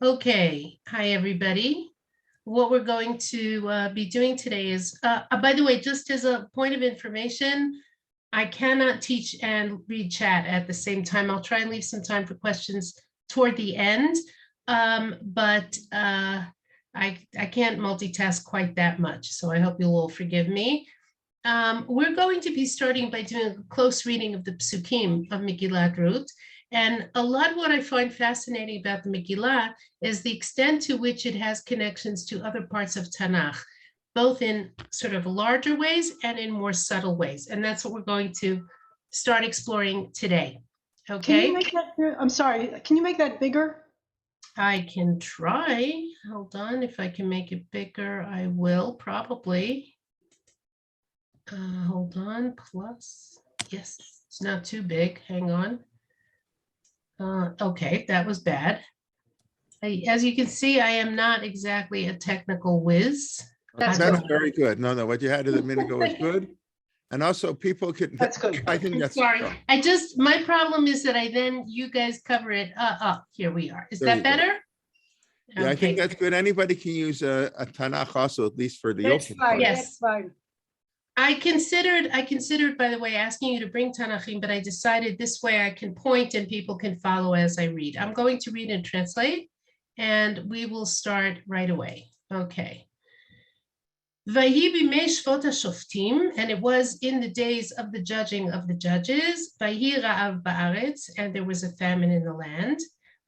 Okay, hi everybody. What we're going to be doing today is, by the way, just as a point of information, I cannot teach and read chat at the same time. I'll try and leave some time for questions toward the end, but I can't multitask quite that much, so I hope you'll all forgive me. We're going to be starting by doing a close reading of the Psukim of Megillat Rut. And a lot of what I find fascinating about the Megillah is the extent to which it has connections to other parts of Tanach, both in sort of larger ways and in more subtle ways. And that's what we're going to start exploring today. Can Okay, you make that, I'm sorry, can you make that bigger? I can try. Hold on, if I can make it bigger, I will probably. Hold on, plus, yes, it's not too big, hang on. Okay, that was bad. As you can see, I am not exactly a technical whiz. That's That's good. very good. No, what you had a minute ago was good. And also people could, That's good. I think I'm that's. sorry. My problem is that you guys cover it. Here we are. Is There that you go. better? Yeah, I think Okay. that's good. Anybody can use a Tanakh also, at least for the That's open. fine, part. Yes. that's fine. I considered, by the way, asking you to bring Tanachim, but I decided this way I can point and people can follow as I read. I'm going to read and translate, and we will start right away. Okay. Vayhi b'mei shvot hashoftim, and it was in the days of the judging of the judges. Vayhi ra'av ba'aretz, and there was a famine in the land.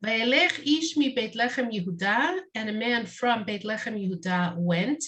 Vayelech ish mi Beit Lechem Yehuda, and a man from Beit Lechem Yehuda went.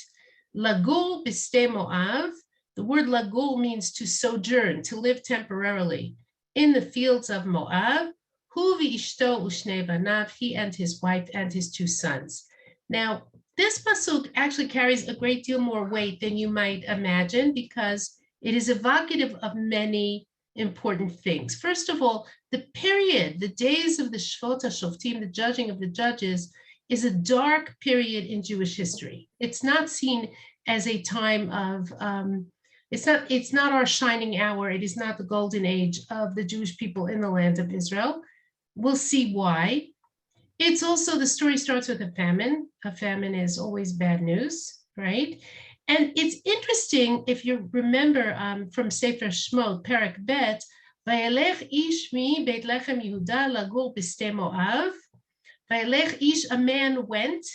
Lagur b'stei Moav. The word lagur means to sojourn, to live temporarily in the fields of Moab. Hu v'ishto u'shnei banav, he and his wife and his two sons. Now, this pasuk actually carries a great deal more weight than you might imagine because it is evocative of many important things. First of all, the period, the days of the Shvot HaShoftim, the judging of the judges, is a dark period in Jewish history. It's not seen as a time of, it's not our shining hour. It is not the golden age of the Jewish people in the land of Israel. We'll see why. It's also, the story starts with a famine. A famine is always bad news, right? And it's interesting, if you remember from Sefer Shmot, Perek Bet, Vayelech ish mi Beit Lechem Yehuda lagur b'stei Moav. Vayelech ish, a man went,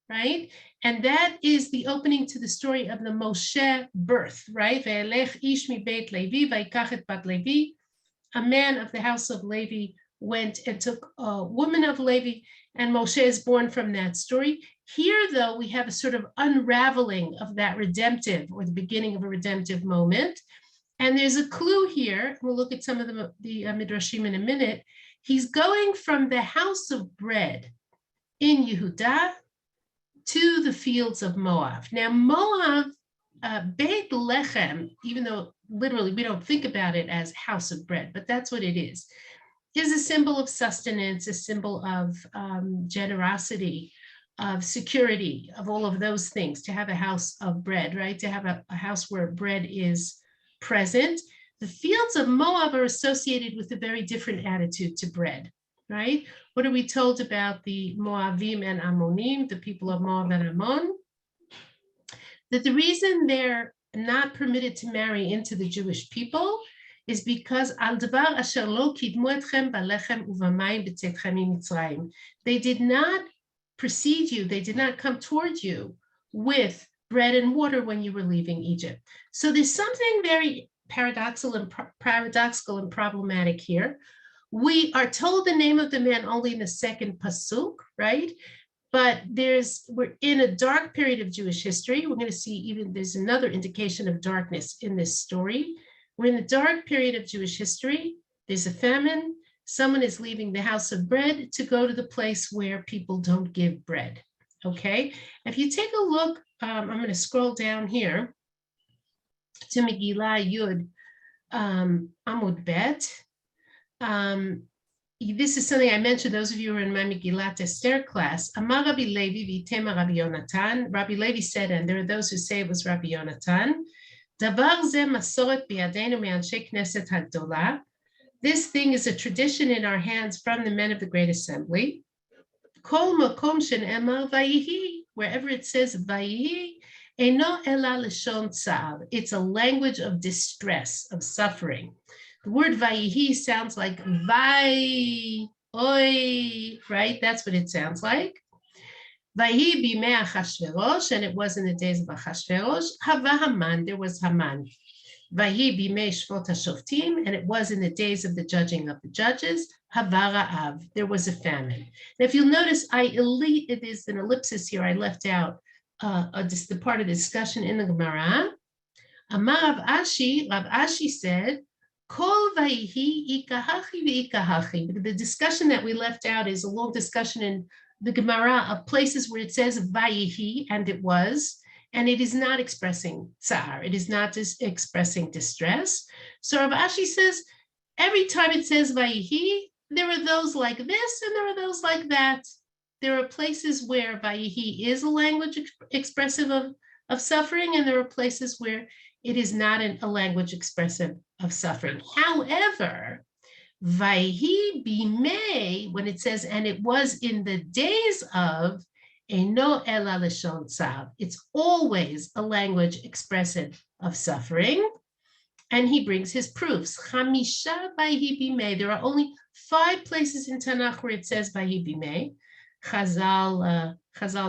right? And that is the opening to the story of the Moshe birth, right? Vayelech ish mi Beit Levi, vayikach et bat Levi. A man of the house of Levi went and took a woman of Levi, and Moshe is born from that story. Here, though, we have a sort of unraveling of that redemptive, or the beginning of a redemptive moment. And there's a clue here. We'll look at some of the Midrashim in a minute. He's going from the house of bread in Yehuda to the fields of Moab. Now, Moab, Beit Lechem, even though literally we don't think about it as house of bread, but that's what it is a symbol of sustenance, a symbol of generosity, of security, of all of those things, to have a house of bread, right? To have a house where bread is present. The fields of Moab are associated with a very different attitude to bread, right? What are we told about the Moavim and Ammonim, the people of Moab and Ammon? That the reason they're not permitted to marry into the Jewish people is because al davar asher lo kidmu etchem balechem uvamayim b'tzetchem mitzrayim. They did not precede you, they did not come toward you with bread and water when you were leaving Egypt. So there's something very paradoxical and problematic here. We are told the name of the man only in the second pasuk, right? But we're in a dark period of Jewish history. We're going to see even there's another indication of darkness in this story. We're in the dark period of Jewish history. There's a famine. Someone is leaving the house of bread to go to the place where people don't give bread. Okay. If you take a look, I'm going to scroll down here to Megillah Yud Amud Bet. This is something I mentioned, those of you who are in my Megillat Esther class. Amar Rabbi Levi v'itema Rabbi Yonatan. Rabbi Levi said, and there are those who say it was Rabbi Yonatan, Davar ze masoret biyadenu me'anshe knesset hagdola. This thing is a tradition in our hands from the men of the Great Assembly. Kol makom shene'emar vayihi, wherever it says vayihi, eno ela lashon tza'ar. It's a language of distress, of suffering. The word vayihi sounds like vai, oi, right? That's what it sounds like. Vayihi bimei Achashverosh, and it was in the days of Achashverosh. Hava Haman, there was Haman. Vayihi bimei Shvot HaShoftim, and it was in the days of the judging of the judges. Hava Ra'av, there was a famine. Now, if you'll notice, it is an ellipsis here. I left out the part of the discussion in the Gemara. Amar Rav Ashi said, Kol vayihi ikahachi v'ikahachi. The discussion that we left out is a long discussion in the Gemara of places where it says vayihi, and it was, and it is not expressing tsar. It is not just expressing distress. So Rav Ashi says, every time it says vayihi, there are those like this, and there are those like that. There are places where vayihi is a language expressive of suffering, and there are places where it is not a language expressive of suffering. However, Vayhi bimei, when it says, and it was in the days of, eno ela lashon tzav, it's always a language expressive of suffering. And he brings his proofs. Chamisha vayhi bimei. There are only 5 places in Tanach where it says vayhi bimei. Chazal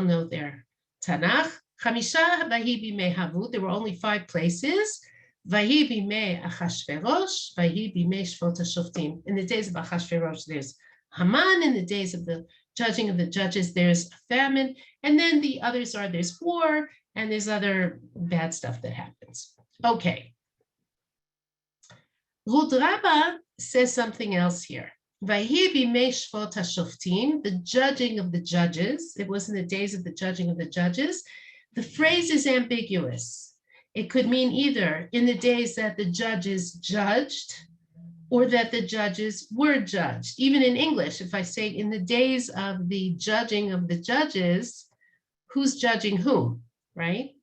note their Tanach. Chamisha vayhi bimei havut. There were only 5 places. Vayhi bimei Achashverosh, vayhi bimei Shvot HaShoftim. In the days of Achashverosh, there's Haman. In the days of the judging of the judges, there's a famine. And then the others are, there's war, and there's other bad stuff that happens. Okay. Rut Rabbah says something else here. Vayhi bimei Shvot HaShoftim, the judging of the judges. It was in the days of the judging of the judges. The phrase is ambiguous. It could mean either in the days that the judges judged or that the judges were judged. Even in English, if I say in the days of the judging of the judges, who's judging whom, right?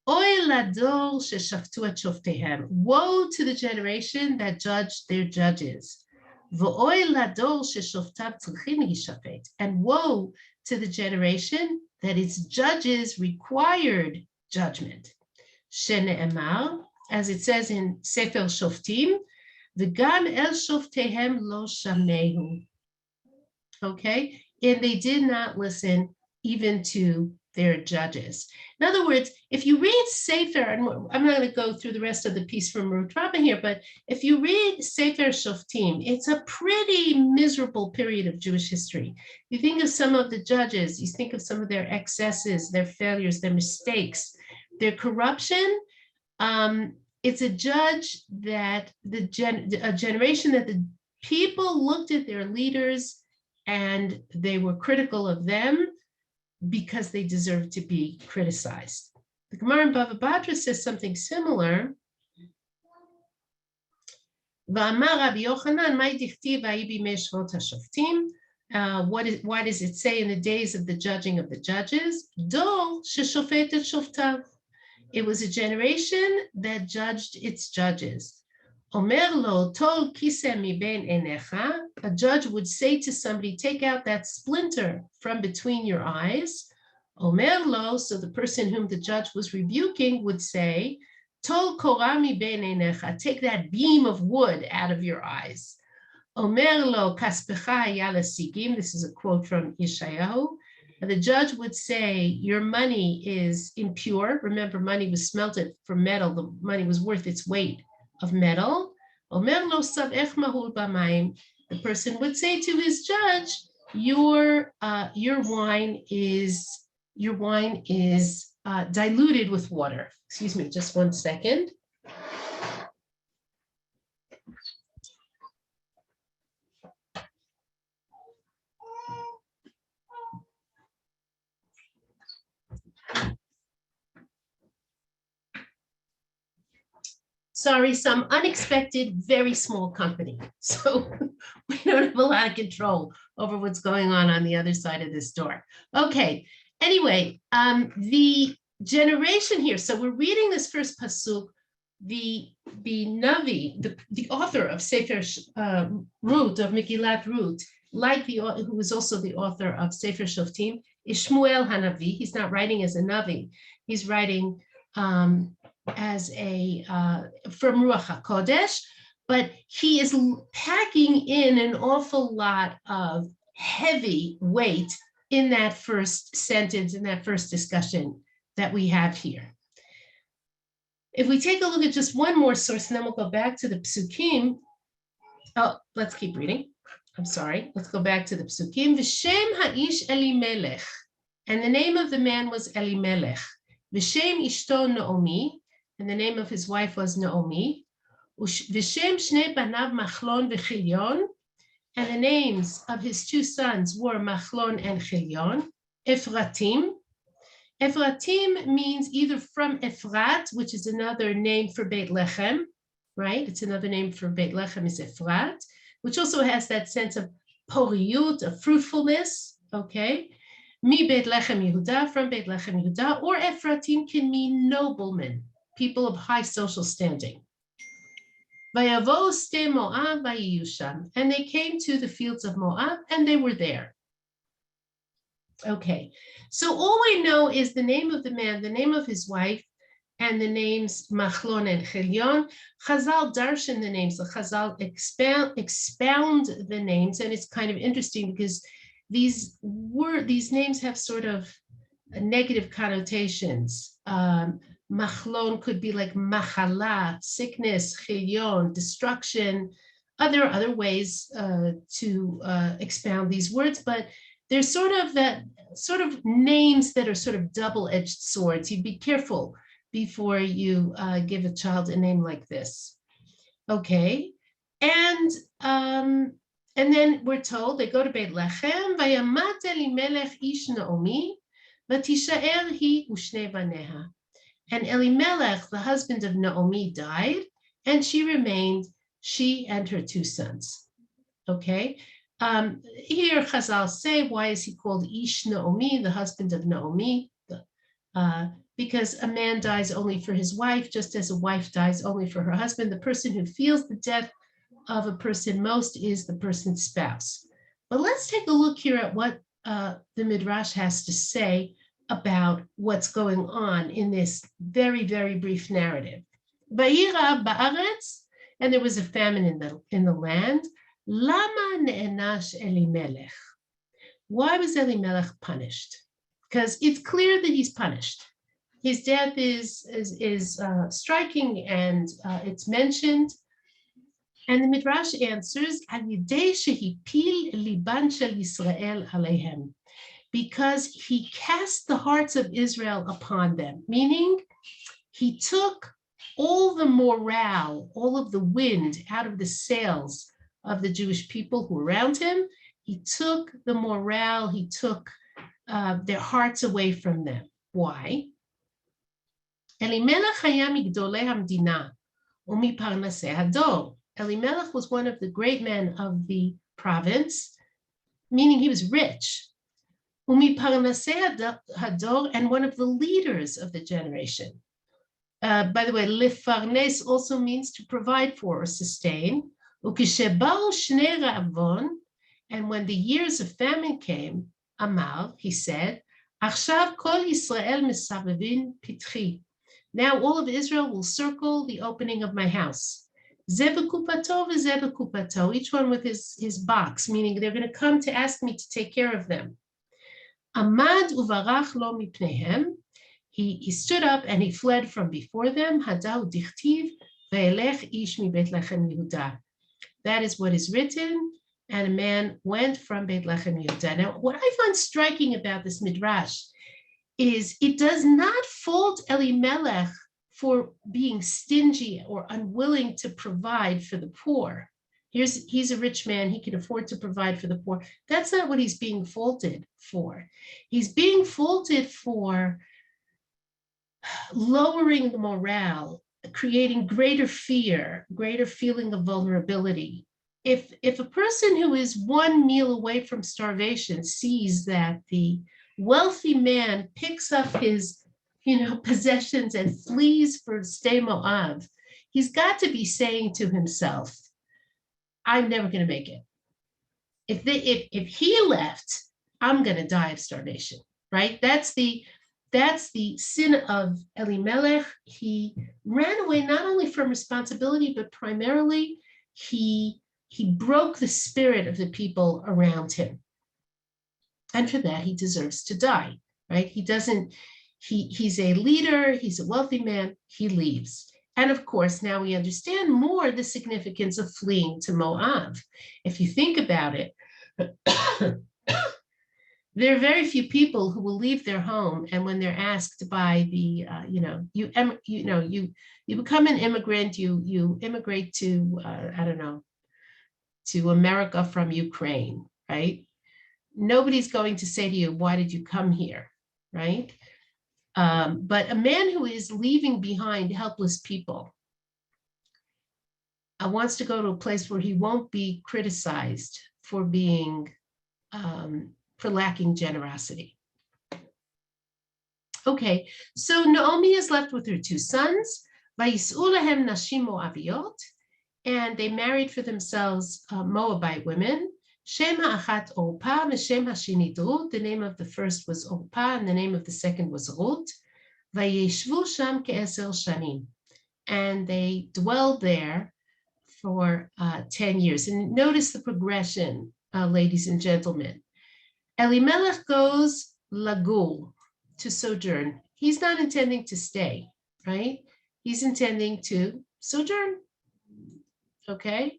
Oy lador sheshaftu et shoftehem. Woe to the generation that judged their judges. V'oy lador sheshoftav tzrichim yishafet. And woe to the generation that its judges required judgment. Shene'emar, as it says in Sefer Shoftim, v'gam el shoftehem lo shamehu. Okay, and they did not listen even to their judges. In other words, if you read Sefer, and I'm not going to go through the rest of the piece from Rut Rabbah here, but if you read Sefer Shoftim, it's a pretty miserable period of Jewish history. You think of some of the judges, you think of some of their excesses, their failures, their mistakes, their corruption. It's a judge that a generation that the people looked at their leaders and they were critical of them because they deserved to be criticized. The Gemara in Bava Batra says something similar. Why does it say in the days of the judging of the judges? It was a generation that judged its judges. A judge would say to somebody, take out that splinter from between your eyes. So the person whom the judge was rebuking would say, take that beam of wood out of your eyes. This is a quote from Yeshayahu. The judge would say, your money is impure. Remember, money was smelted from metal. The money was worth its weight of metal. The person would say to his judge, your wine is diluted with water. Excuse me, just one second. Sorry, some unexpected, very small company. So we don't have a lot of control over what's going on the other side of this door. Okay, anyway, the generation here, so we're reading this first pasuk, the Navi, the author of Sefer Rut, of Megillat Rut, who was also the author of Sefer Shoftim, is Shmuel Hanavi. He's not writing as a Navi. He's writing as a from Ruach HaKodesh, but he is packing in an awful lot of heavy weight in that first sentence, in that first discussion that we have here. If we take a look at just one more source, and then we'll go back to the Psukim. Oh, let's keep reading. I'm sorry. Let's go back to the Psukim. V'shem ha'ish Elimelech. And the name of the man was Elimelech. V'shem ishto Naomi. And the name of his wife was Naomi. V'shem shnei banav Machlon v'Chilion. And the names of his two sons were Machlon and Chilion. Ephratim. Ephratim means either from Ephrat, which is another name for Beit Lechem, right? It's another name for Beit Lechem is Ephrat, which also has that sense of poriyut, of fruitfulness, okay? Mi Beit Lechem Yehuda, from Beit Lechem Yehuda, or Ephratim can mean noblemen, people of high social standing. Vayavo ste Moab vayiyusham, and they came to the fields of Moab, and they were there. Okay, so all we know is the name of the man, the name of his wife, and the names Machlon and Chilion. Chazal darshan the names, the Chazal expound the names, and it's kind of interesting because these names have sort of negative connotations. Machlon could be like machala, sickness, chilion, destruction. Other ways to expound these words, but there's sort of names that are sort of double-edged swords. You'd be careful before you give a child a name like this. Okay, and then we're told they go to Beit Lechem. Vayamat Elimelech ish Naomi, v'tishaer hi u'shnei baneha. And Elimelech, the husband of Naomi, died, and she remained, she and her two sons. Okay. Here Chazal say, why is he called Ish Naomi, the husband of Naomi? Because a man dies only for his wife, just as a wife dies only for her husband. The person who feels the death of a person most is the person's spouse. But let's take a look here at what the Midrash has to say about what's going on in this very, very brief narrative. Vayira ba'aretz, and there was a famine in the land. Lama ne'enash Elimelech. Why was Elimelech punished? Because it's clear that he's punished. His death is striking, and it's mentioned. And the Midrash answers, Al yidei shehipil liban shel Yisrael aleihem, because he cast the hearts of Israel upon them, meaning he took all the morale, all of the wind out of the sails of the Jewish people who were around him. He took the morale, he took their hearts away from them. Why? Elimelech haya migdolei hamdina umiparnasei hador. Elimelech was one of the great men of the province, meaning he was rich. Umiparnasei hador, and one of the leaders of the generation. By the way, lefarnes also means to provide for or sustain. Ukishebaru shnei ra'avon, and when the years of famine came, Amar, he said, Achshav kol Yisrael misavevin pitchi. Now all of Israel will circle the opening of my house. Ze b'kupato v'ze b'kupato, each one with his box, meaning they're going to come to ask me to take care of them. Amad uvarach lo mipnehem. He stood up and he fled from before them. Hadahu dichtiv ve'elech ish mi Beit Lechem Yehuda. That is what is written, and a man went from Beit Lechem Yehuda. Now, what I find striking about this midrash is it does not fault Elimelech for being stingy or unwilling to provide for the poor. He's a rich man, he can afford to provide for the poor. That's not what he's being faulted for. He's being faulted for lowering the morale, creating greater fear, greater feeling of vulnerability. If a person who is one meal away from starvation sees that the wealthy man picks up his possessions and flees for Sde Moab, he's got to be saying to himself, I'm never going to make it. if he left, I'm going to die of starvation, right? That's the sin of Elimelech. He ran away not only from responsibility, but primarily he broke the spirit of the people around him. And for that, he deserves to die, right? He's a leader, he's a wealthy man, he leaves. And of course, now we understand more the significance of fleeing to Moab. If you think about it, there are very few people who will leave their home, and when they're asked by the, you become an immigrant, you immigrate to, to America from Ukraine, right? Nobody's going to say to you, why did you come here, right? But a man who is leaving behind helpless people wants to go to a place where he won't be criticized for being, for lacking generosity. Okay, so Naomi is left with her two sons, Vayis'u lahem nashim Moaviyot, and they married for themselves Moabite women. Shem ha'achat Orpah, v'shem ha'shinit Rut. The name of the first was Orpah, and the name of the second was Rut. Vayeshvu sham ke'eser shanim, and they dwelled there for 10 years. And notice the progression, ladies and gentlemen. Elimelech goes lagur, to sojourn. He's not intending to stay, right? He's intending to sojourn, okay?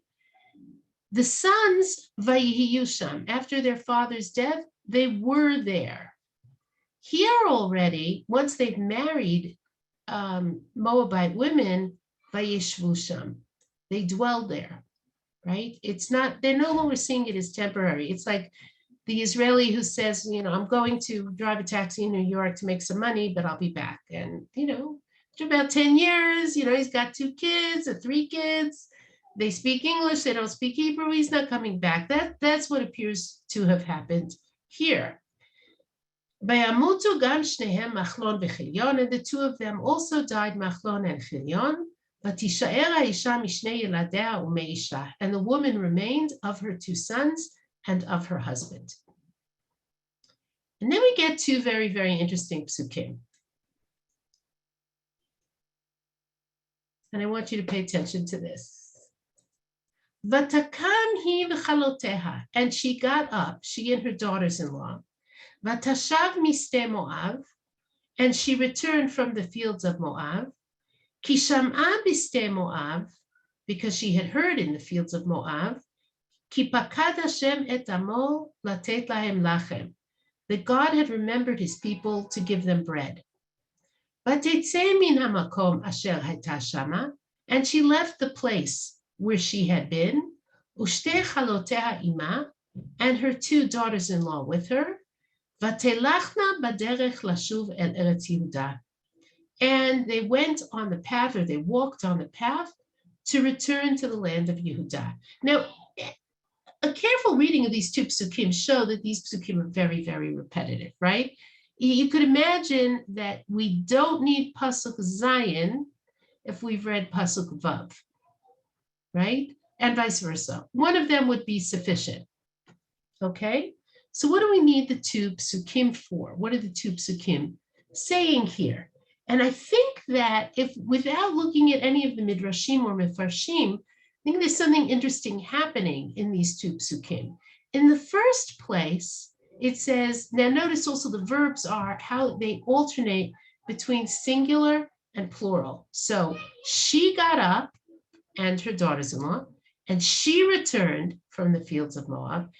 The sons, vayihiyu sham, after their father's death, they were there. Here already, once they've married Moabite women, vayishvu sham, they dwell there, right? It's not, they're no longer seeing it as temporary. It's like the Israeli who says, I'm going to drive a taxi in New York to make some money, but I'll be back. And, after about 10 years, he's got 2 kids or 3 kids. They speak English, they don't speak Hebrew, he's not coming back. That's what appears to have happened here. Vayamutu gam shnehem Machlon v'Chilyon, and the 2 of them also died, Machlon and Chilyon. Vatishaer ha'isha mishnei yeladea u'meisha, and the woman remained of her 2 sons and of her husband. And then we get 2 very, very interesting psukim. And I want you to pay attention to this. Vatakam hi v'chaloteha, and she got up, she and her daughters-in-law. Vatashav miste Moab, and she returned from the fields of Moab. Ki sham'a biste Moab, because she had heard in the fields of Moab. Ki pakad Hashem et amo latet lahem lachem, that God had remembered his people to give them bread. Vatetzeh min hamakom asher hayta shama, and she left the place where she had been, ushte chaloteha ima, and her 2 daughters-in-law with her, vatelachna baderech lashuv el Eretz Yehuda, and they went on the path, or they walked on the path to return to the land of Yehuda. Now, a careful reading of these 2 psukim show that these psukim are very, very repetitive, right? You could imagine that we don't need pasuk zayin if we've read pasuk vav, right? And vice versa. One of them would be sufficient, okay? So what do we need the 2 psukim for? What are the 2 psukim saying here? And I think that if, without looking at any of the midrashim or mefarshim, I think there's something interesting happening in these 2 psukim. In the first place, it says, now notice also the verbs are how they alternate between singular and plural. So she got up, and her daughters-in-law, and she returned from the fields of Moab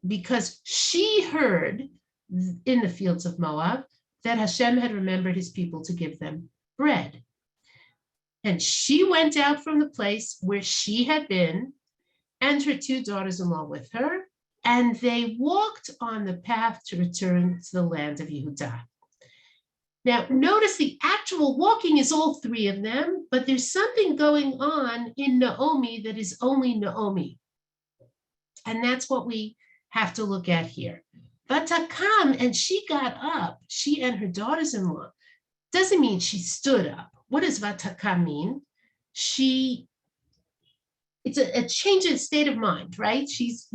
because she heard in the fields of Moab that Hashem had remembered his people to give them bread. And she went out from the place where she had been, and her 2 daughters-in-law with her, and they walked on the path to return to the land of Yehuda. Now, notice the actual walking is all 3 of them, but there's something going on in Naomi that is only Naomi. And that's what we have to look at here. Vatakam, and she got up, she and her daughters-in-law. Doesn't mean she stood up. What does vatakam mean? It's a change in state of mind, right? She's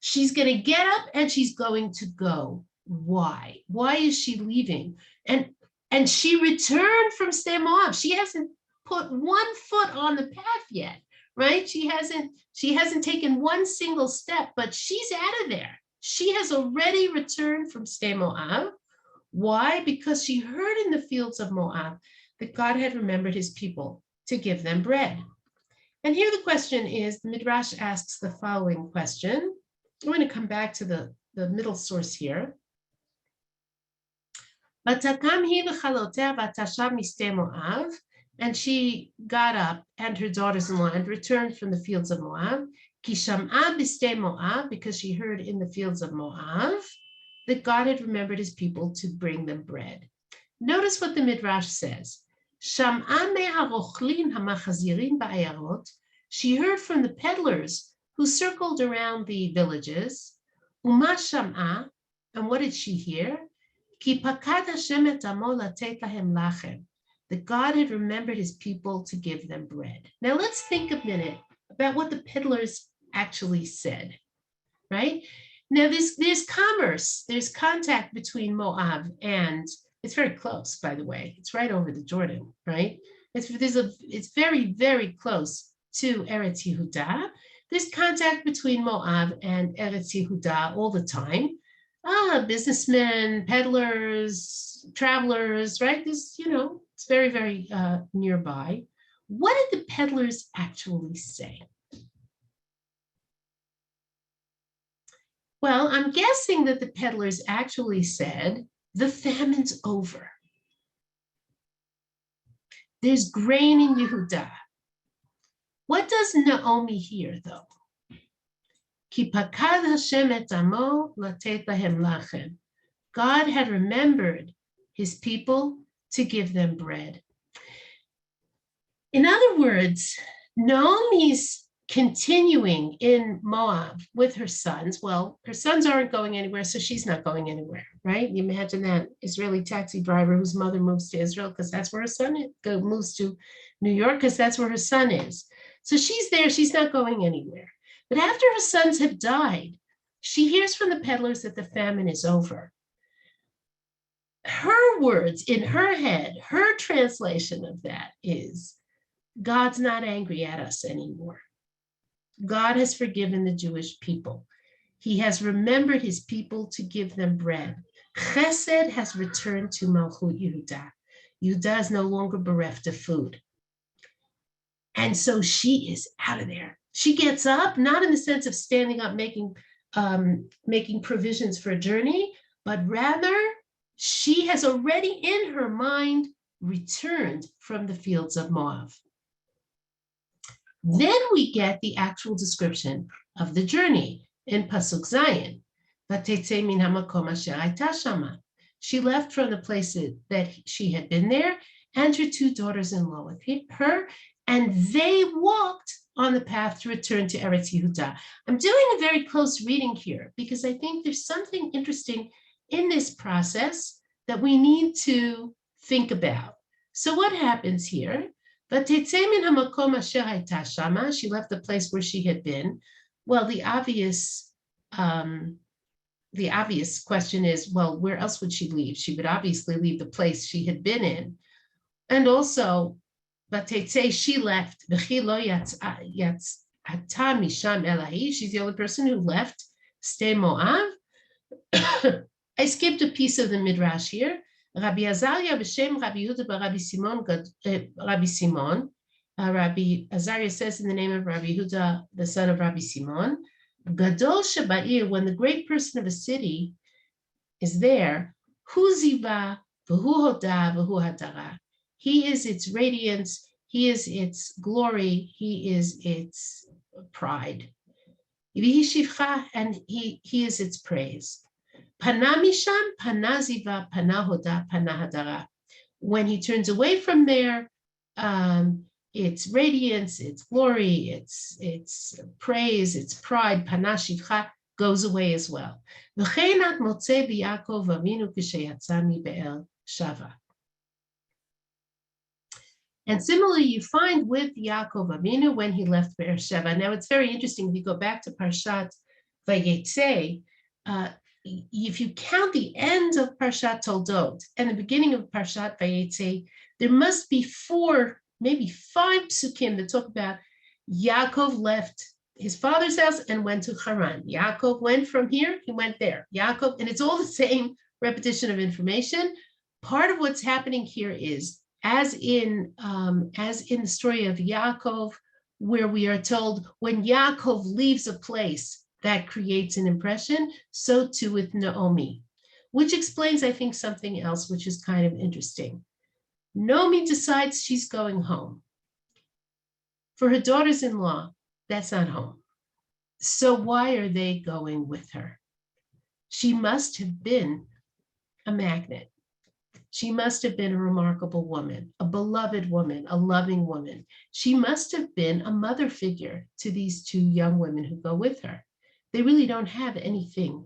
She's going to get up and she's going to go. Why? Why is she leaving? And she returned from Sde Moab. She hasn't put one foot on the path yet, right? She hasn't taken one single step, but she's out of there. She has already returned from Sde Moab. Why? Because she heard in the fields of Moab that God had remembered his people to give them bread. And here the question is, the Midrash asks the following question. I'm going to come back to the middle source here. And she got up and her daughters-in-law and returned from the fields of Moab. Because she heard in the fields of Moab that God had remembered his people to bring them bread. Notice what the Midrash says. She heard from the peddlers who circled around the villages. And what did she hear? That God had remembered his people to give them bread. Now let's think a minute about what the peddlers actually said, right? Now there's commerce, there's contact between Moab and, it's very close, by the way. It's right over the Jordan, right? It's very, very close to Eretz Yehudah. There's contact between Moab and Eretz Yehudah all the time. Businessmen, peddlers, travelers, right? This, it's very, very nearby. What did the peddlers actually say? Well, I'm guessing that the peddlers actually said, the famine's over. There's grain in Yehudah. What does Naomi hear, though? God had remembered his people to give them bread. In other words, Naomi's continuing in Moab with her sons. Well, her sons aren't going anywhere, so she's not going anywhere, right? You imagine that Israeli taxi driver whose mother moves to Israel because that's where her son is, moves to New York because that's where her son is. So she's there, she's not going anywhere. But after her sons have died, she hears from the peddlers that the famine is over. Her words in her head, her translation of that is, God's not angry at us anymore. God has forgiven the Jewish people. He has remembered his people to give them bread. Chesed has returned to Malchut Yehudah. Yehudah is no longer bereft of food. And so she is out of there. She gets up, not in the sense of standing up, making provisions for a journey, but rather she has already in her mind returned from the fields of Moab. Then we get the actual description of the journey in Pasuk Zayin. She left from the place that she had been there, and her two daughters-in-law with her, and they walked on the path to return to Eretz Yehudah. I'm doing a very close reading here because I think there's something interesting in this process that we need to think about. So what happens here? She left the place where she had been. Well, the obvious question is, well, where else would she leave? She would obviously leave the place she had been in. And also, she left. She's the only person who left Sde Moab. I skipped a piece of the Midrash here. Rabbi Azariah b'shem Rabbi Yehuda b'Rabbi Simon. Rabbi Azariah says in the name of Rabbi Yehuda, the son of Rabbi Simon, Gadol Shaba'ir, when the great person of a city is there, Hu ziva v'hu hoda v'hu hadara. He is its radiance, he is its glory, he is its pride. V'hi shivcha, and he is its praise. Panamisham, panaziva, panahoda, panahadara. When he turns away from there, its radiance, its glory, its praise, its pride, panashivcha, goes away as well. V'cheinat motze b'Yaakov Avinu k'sheyatza miBe'er Shava. And similarly, you find with Yaakov Avinu when he left Be'er Sheva. Now, it's very interesting. If you go back to Parshat Vayetze, if you count the end of Parshat Toldot and the beginning of Parshat Vayetze, there must be 4, maybe 5 psukim that talk about Yaakov left his father's house and went to Haran. Yaakov went from here, he went there. Yaakov, and it's all the same repetition of information. Part of what's happening here is, as in the story of Yaakov, where we are told when Yaakov leaves a place, that creates an impression, so too with Naomi, which explains, I think, something else, which is kind of interesting. Naomi decides she's going home. For her daughters-in-law, that's not home. So why are they going with her? She must have been a magnet. She must have been a remarkable woman, a beloved woman, a loving woman. She must have been a mother figure to these 2 young women who go with her. They really don't have anything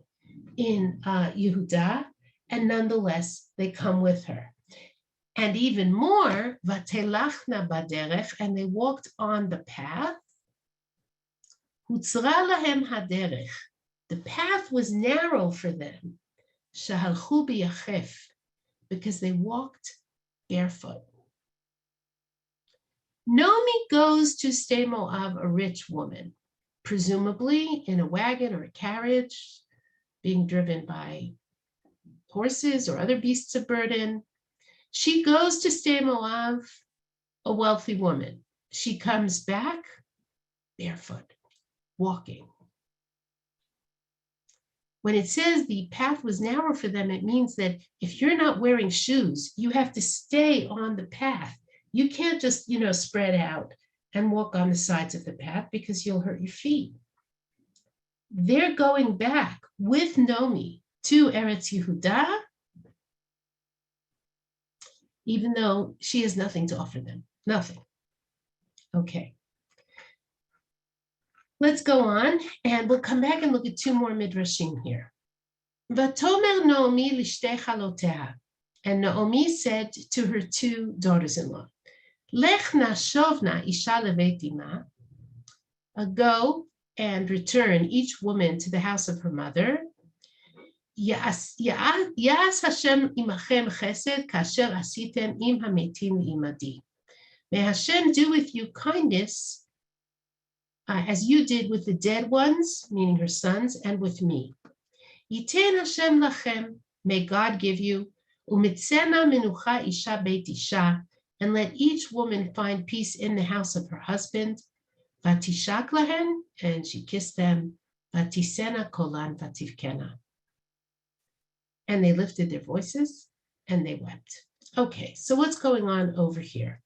in Yehuda, and nonetheless, they come with her. And even more, vatelachna baderech, and they walked on the path. Hutzra lahem haderech. The path was narrow for them. Shahalchu biyachef, because they walked barefoot. Naomi goes to Sde Moab, a rich woman, presumably in a wagon or a carriage, being driven by horses or other beasts of burden. She goes to Sde Moab, a wealthy woman. She comes back barefoot, walking. When it says the path was narrow for them, it means that if you're not wearing shoes, you have to stay on the path. You can't just, spread out and walk on the sides of the path because you'll hurt your feet. They're going back with Naomi to Eretz Yehuda, even though she has nothing to offer them, nothing. Okay. Let's go on, and we'll come back and look at 2 more midrashim here. Vatomer Naomi lishtei chaloteha, and Naomi said to her 2 daughters-in-law, Lech nashovna isha levet ima, go and return each woman to the house of her mother. Ya'as Hashem imachem chesed kasher asitem im hametim imadi. May Hashem do with you kindness as you did with the dead ones, meaning her sons, and with me. Yiten Hashem lachem, may God give you, umitzena menucha isha beit isha, and let each woman find peace in the house of her husband. Vatishak lahen, and she kissed them. Vatisena kolan vativkena. And they lifted their voices and they wept. Okay, so what's going on over here?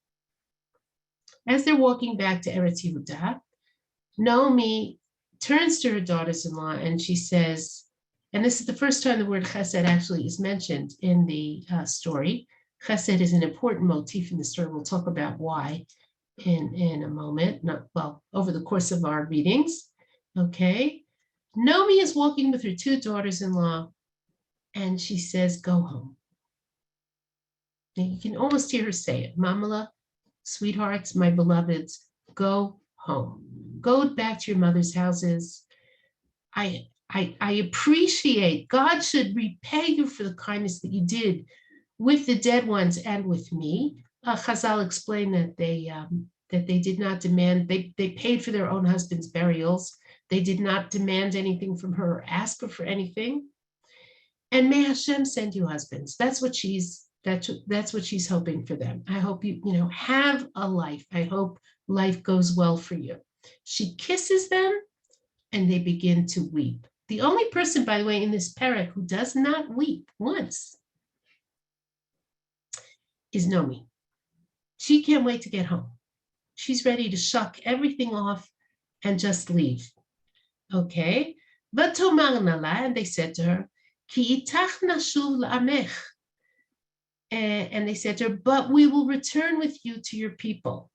As they're walking back to Eretz Yehuda, Naomi turns to her daughters-in-law and she says, and this is the first time the word chesed actually is mentioned in the story. Chesed is an important motif in the story. We'll talk about why in a moment, over the course of our readings. Okay. Naomi is walking with her 2 daughters-in-law and she says, go home. And you can almost hear her say it. Mamala, sweethearts, my beloveds, go home. Go back to your mother's houses. I appreciate, God should repay you for the kindness that you did with the dead ones and with me. Chazal explained that they did not demand, they paid for their own husband's burials. They did not demand anything from her or ask her for anything. And may Hashem send you husbands. That's what she's hoping for them. I hope you have a life. I hope life goes well for you. She kisses them and they begin to weep. The only person, by the way, in this parak who does not weep once is Naomi. She can't wait to get home. She's ready to shuck everything off and just leave. Okay. And they said to her, Ki itach nashuv la'amech. And they said to her, but we will return with you to your people.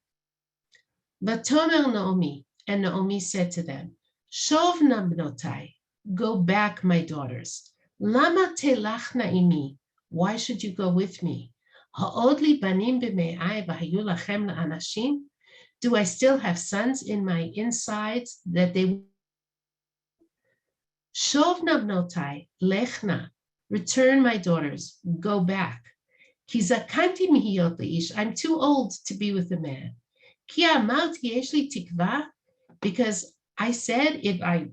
Vatomer Naomi, and Naomi said to them, Shovna bnotai, go back, my daughters. Lama telachna imi, why should you go with me? Ha'od li banim b'me'ai v'hayu lachem la'anashim? Do I still have sons in my insides that they Shovna bnotai, lechna, return my daughters, go back. Ki zakanti mihiyot leish, I'm too old to be with a man. Ki amalti yesh li tikva, because I said if I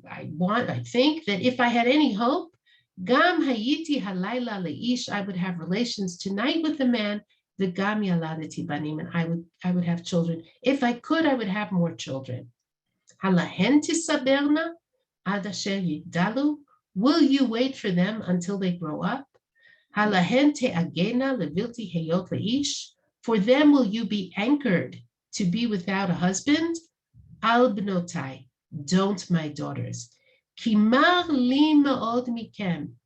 think that if I had any hope, gam hayiti halayla leish, I would have relations tonight with a man. The gam yaladati banim, and I would have children. If I could, I would have more children. Halahen tisaberna ad asher yigdalu, will you wait for them until they grow up? Halahen te'agena levilti heyot leish, for them will you be anchored to be without a husband? Al bnotai, don't my daughters. Kimar li ma'od mikem,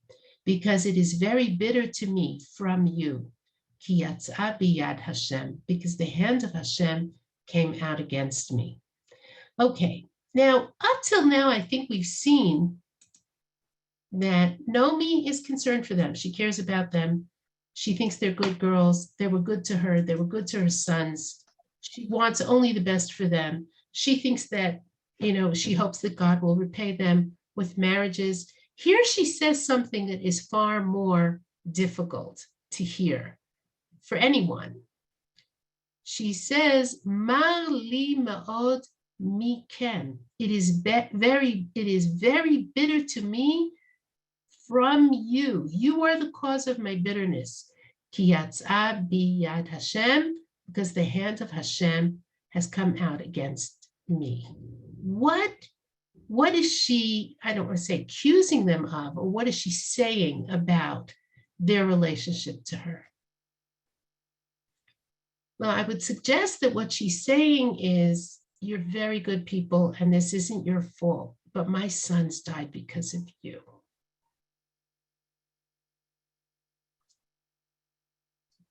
because it is very bitter to me from you. Ki yatzah biyad Hashem, because the hand of Hashem came out against me. Okay, now up till now, I think we've seen that Naomi is concerned for them. She cares about them. She thinks they're good girls. They were good to her. They were good to her sons. She wants only the best for them. She thinks that, she hopes that God will repay them with marriages. Here she says something that is far more difficult to hear for anyone. She says, Mar li ma'od mikem. It is very bitter to me from you. You are the cause of my bitterness. Ki yatzah biyad Hashem, because the hand of Hashem has come out against me. What is she, I don't want to say accusing them of, or what is she saying about their relationship to her? Well, I would suggest that what she's saying is, you're very good people, and this isn't your fault, but my sons died because of you.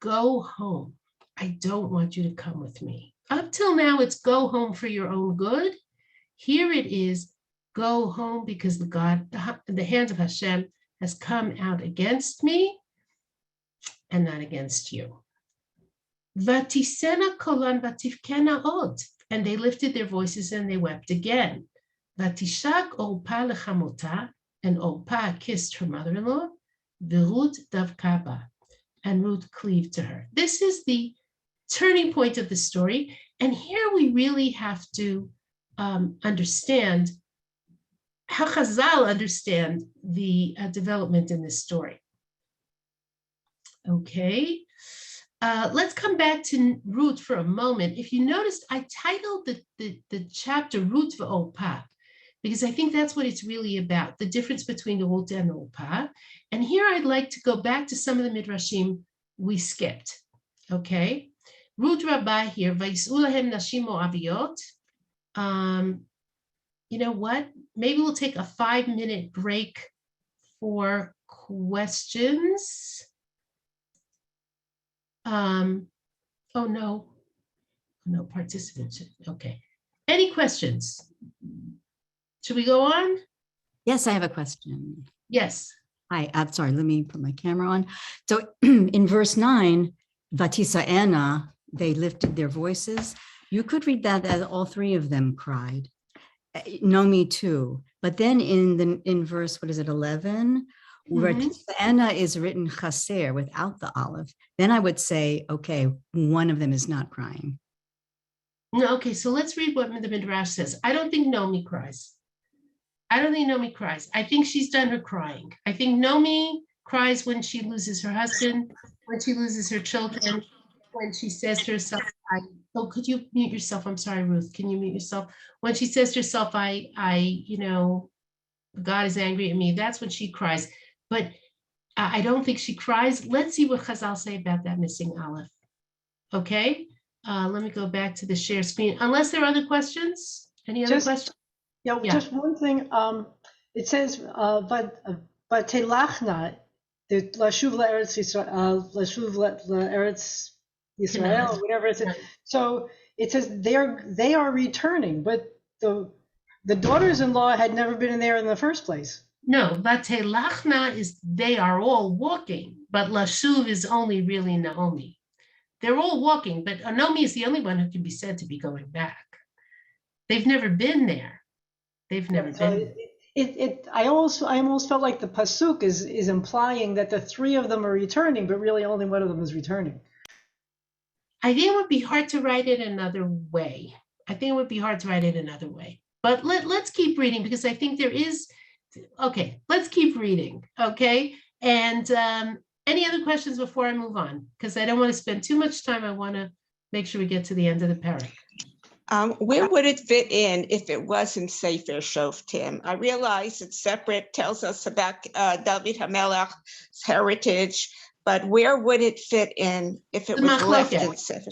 Go home. I don't want you to come with me. Up till now, it's go home for your own good. Here it is, go home because the hand of Hashem has come out against me and not against you. Vatisena kolan vatifkena od, and they lifted their voices and they wept again. Vatishak Orpah lechamota, and Orpah kissed her mother-in-law. Virut davkaba, and Ruth cleaved to her. This is the turning point of the story, and here we really have to understand how Chazal understand the development in this story. Okay. Let's come back to Rut for a moment. If you noticed, I titled the chapter Rut and Orpah, because I think that's what it's really about, the difference between the Rut and Orpah. And here I'd like to go back to some of the Midrashim we skipped. Okay. Rut Rabbah here, Vayis'u lahem nashim mo'aviyot. You know what? Maybe we'll take a 5-minute break for questions. Oh, no participants. Okay. Any questions? Should we go on? Yes, I have a question. Yes. Hi, I'm sorry, let me put my camera on. So in verse 9, Vatisa'ena, they lifted their voices. You could read that as all three of them cried. Naomi too. But then in verse, 11? Vatisa'ena is written chaser without the aleph. Then I would say, okay, one of them is not crying. No, okay, so let's read what the Midrash says. I don't think Naomi cries. I think she's done her crying. I think Naomi cries when she loses her husband, when she loses her children, when she says to herself, could you mute yourself? I'm sorry, Ruth, can you mute yourself? When she says to herself, God is angry at me, that's when she cries. But I don't think she cries. Let's see what Chazal say about that missing aleph. Okay, let me go back to the share screen. Unless there are other questions. Any other questions? Yeah, just one thing. It says, "Vatelachna, the lashuv la'eretz Yisrael, lashuv la'eretz Yisrael, or whatever it is." So it says they are returning, but the daughters-in-law had never been in there in the first place. No, Vatelachna is they are all walking, but lashuv is only really Naomi. They're all walking, but Naomi is the only one who can be said to be going back. They've never been there. They've never been. I almost felt like the pasuk is implying that the three of them are returning, but really only one of them is returning. I think it would be hard to write it another way. But let's keep reading, because I think there is, okay, let's keep reading, okay? And any other questions before I move on? Because I don't want to spend too much time. I want to make sure we get to the end of the parak. Where would it fit in if it wasn't Sefer Shoftim? I realize it's separate, tells us about David HaMelech's heritage, but where would it fit in if it The was left machloket. in Sefer?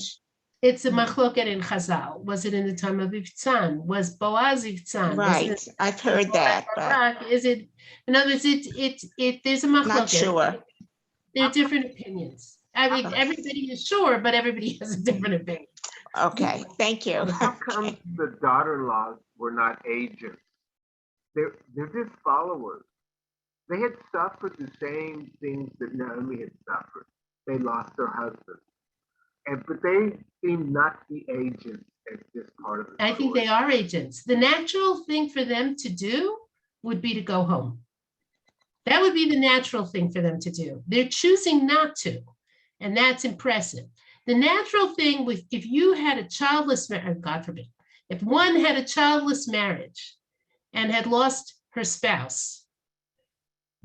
It's a machloket in Chazal. Was it in the time of Ivtzan? Was Boaz Ivtzan? Right, I've heard that, but Is it? In other words, there's a machloket. not sure. There are different opinions. I mean, everybody is sure, but everybody has a different opinion. Okay, thank you. How come the daughter-in-laws were not agents? They're just followers. They had suffered the same things that Naomi had suffered. They lost their husband. But they seem not to be agents at this part of the story. I think they are agents. The natural thing for them to do would be to go home. That would be the natural thing for them to do. They're choosing not to, and that's impressive. The natural thing with, if you had a childless marriage, God forbid, if one had a childless marriage and had lost her spouse,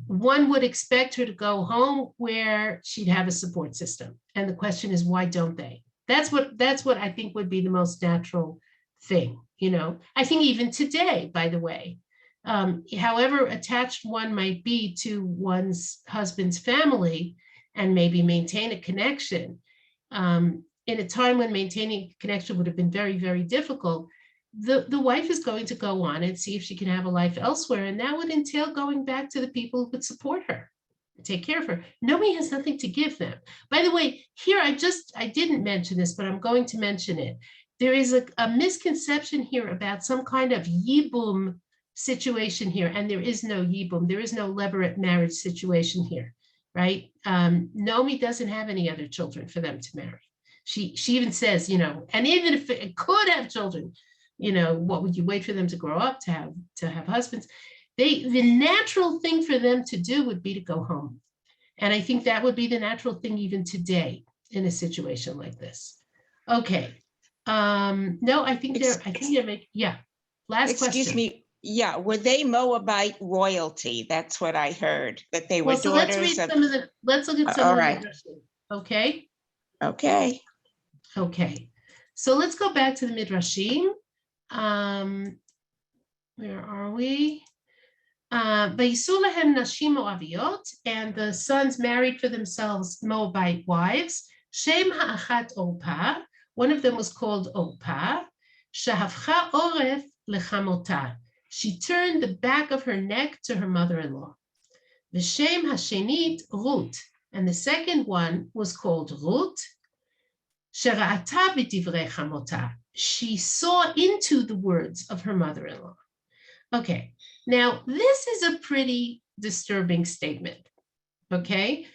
one would expect her to go home where she'd have a support system. And the question is, why don't they? That's what I think would be the most natural thing. You know, I think even today, by the way, however attached one might be to one's husband's family and maybe maintain a connection, in a time when maintaining a connection would have been very, very difficult, the wife is going to go on and see if she can have a life elsewhere. And that would entail going back to the people who would support her, take care of her. Nobody has nothing to give them. By the way, here, I didn't mention this, but I'm going to mention it. There is a misconception here about some kind of yibum situation here, and there is no yibum. There is no levirate marriage situation here, right? Naomi doesnhave any other children for them to marry. She even says, you know, and even if it could have children, you know, what would you wait for them to grow up to have husbands? The natural thing for them to do would be to go home. And I think that would be the natural thing even today in a situation like this. Okay. No, I think they're making, yeah. Last question. Excuse me. Yeah, were they Moabite royalty? That's what I heard, that they were So daughters let's read of. let's look at some all of the right. Midrashim. Okay. Okay. So let's go back to the Midrashim. Where are we? Vayisur lahem nashim moaviot, and the sons married for themselves Moabite wives. Shem ha'achat Orpah. One of them was called Orpah. Shehafcha oref lechamotah. She turned the back of her neck to her mother-in-law. V'shem hashenit Rut, and the second one was called Rut. Shera'ata b'divrei chamotah. She saw into the words of her mother-in-law. Okay, now this is a pretty disturbing statement. Okay,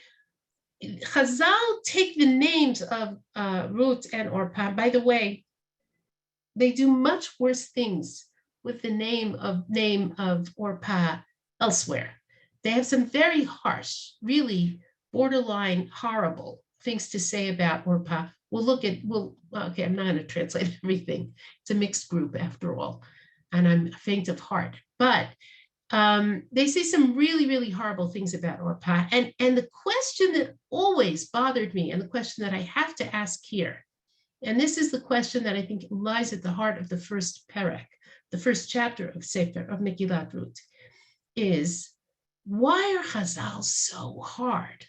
Chazal take the names of Rut and Orpah. By the way, they do much worse things with the name of Orpah elsewhere. They have some very harsh, really borderline horrible things to say about Orpah. Okay, I'm not going to translate everything. It's a mixed group after all, and I'm faint of heart. But they say some really, really horrible things about Orpah. And the question that always bothered me, and the question that I have to ask here, and this is the question that I think lies at the heart of the first parak, the first chapter of Sefer of Megillat Rut, is why are Chazal so hard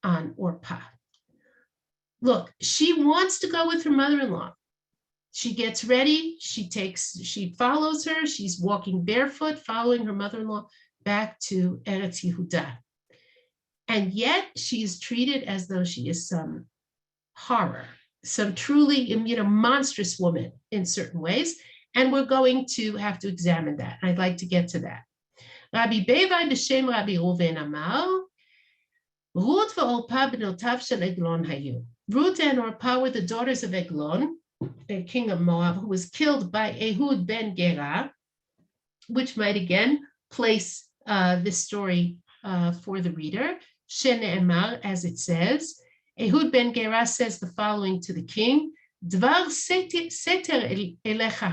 on Orpah? Look, she wants to go with her mother-in-law. She gets ready, she follows her, she's walking barefoot, following her mother-in-law back to Eretz Yehuda. And yet she is treated as though she is some horror, some truly, monstrous woman in certain ways. And we're going to have to examine that. I'd like to get to that. Rabbi Bevai b'shem Rabbi Reuven Amar, Rut v'Orpah b'notav shel Eglon hayu. Rut and Orpah were the daughters of Eglon, the king of Moab, who was killed by Ehud ben Gera, which might again place this story for the reader. Shene'emar, as it says, Ehud ben Gera says the following to the king: Dvar seter li elecha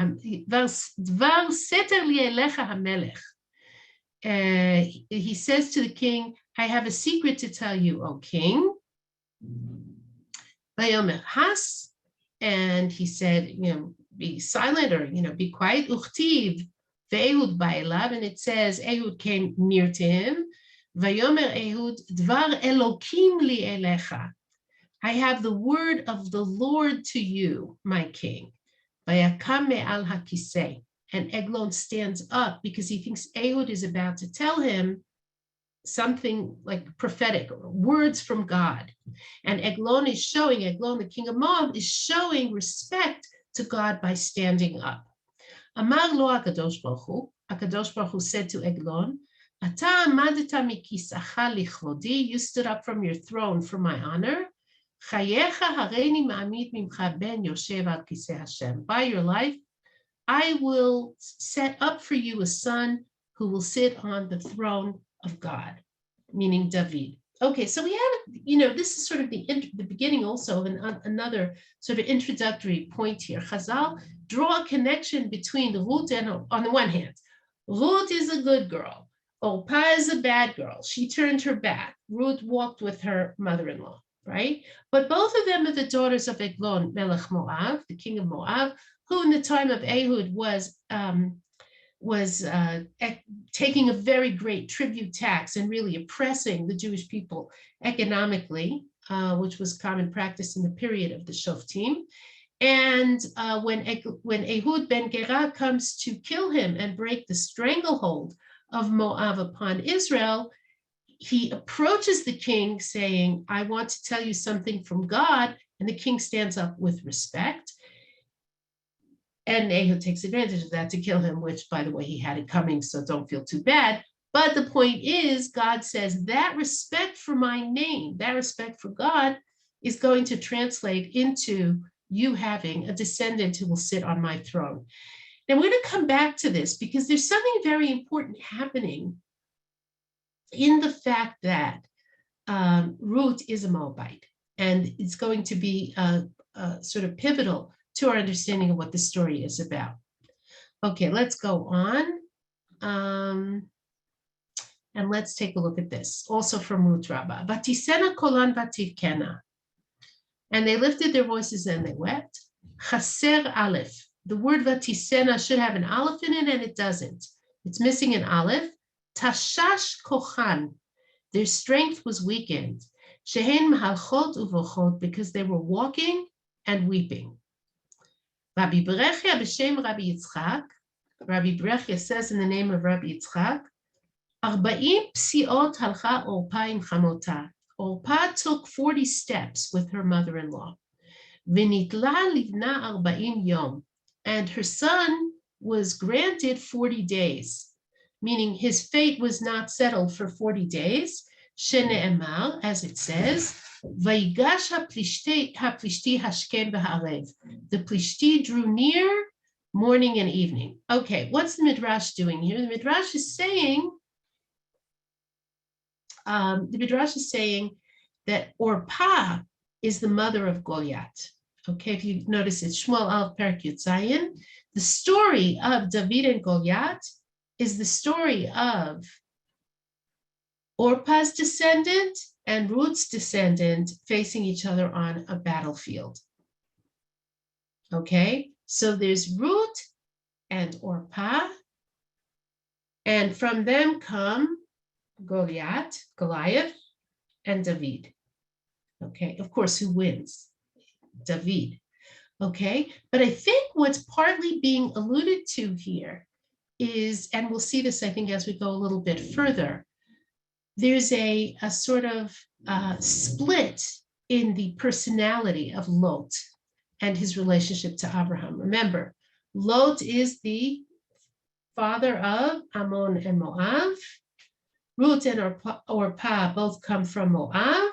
hamelech. He says to the king, I have a secret to tell you, O king. Vayomer has, and he said, be silent, or be quiet. Uchtiv ve'ehud ba'elav, and it says Ehud came near to him. Vayomer Ehud dvar Elokim li elecha. I have the word of the Lord to you, my king. Vayakam me'al hakisei. And Eglon stands up because he thinks Ehud is about to tell him something like prophetic, words from God. And Eglon, the king of Moab, is showing respect to God by standing up. Amar lo HaKadosh Baruch Hu said to Eglon, Ata amadeta mikisacha lichlodi, you stood up from your throne for my honor. Chayecha hareini ma'amid mimcha ben yoshev al kisei Hashem. By your life, I will set up for you a son who will sit on the throne of God, meaning David. Okay, so we have, this is sort of the beginning also of another sort of introductory point here. Chazal draw a connection between the Rut and, on the one hand, Rut is a good girl. Orpah is a bad girl. She turned her back. Rut walked with her mother-in-law, right? But both of them are the daughters of Eglon, Melech Moab, the king of Moab, who in the time of Ehud was taking a very great tribute tax and really oppressing the Jewish people economically, which was common practice in the period of the Shoftim. And when Ehud ben Gera comes to kill him and break the stranglehold of Moab upon Israel, he approaches the king saying, I want to tell you something from God. And the king stands up with respect. And Ehud takes advantage of that to kill him, which, by the way, he had it coming, so don't feel too bad. But the point is, God says that respect for my name, that respect for God is going to translate into you having a descendant who will sit on my throne. Now, we're going to come back to this because there's something very important happening in the fact that Rut is a Moabite, and it's going to be sort of pivotal to our understanding of what the story is about. Okay, let's go on. And let's take a look at this, also from Rut Rabbah. Vatisena kolan vativkena. And they lifted their voices and they wept. Chaser aleph. The word vatisena should have an aleph in it, and it doesn't. It's missing an aleph. Tashash kochan. Their strength was weakened. Shehen mahalchot uvochot, because they were walking and weeping. Rabbi Berechia b'shem Rabbi Yitzchak. Rabbi Berechia says in the name of Rabbi Yitzchak, 40 psiot halcha Orpah im chamota. Orpah took 40 steps with her mother-in-law. V'nitla livna 40 yom. And her son was granted 40 days, meaning his fate was not settled for 40 days. Shene'emar, as it says, Vayigash haplishti hashkem b'ha'arev. The Plishti drew near morning and evening. Okay, what's the Midrash doing here? The Midrash is saying that Orpah is the mother of Goliath. Okay, if you notice it's Shmuel Aleph Perek Yud Zayin. The story of David and Goliath is the story of Orpah's descendant and Ruth's descendant facing each other on a battlefield. Okay, so there's Ruth and Orpah, and from them come Goliath, and David. Okay, of course, who wins? David. Okay, but I think what's partly being alluded to here is, and we'll see this, I think, as we go a little bit further, there's a sort of split in the personality of Lot and his relationship to Abraham. Remember, Lot is the father of Ammon and Moab. Rut and Orpah both come from Moab.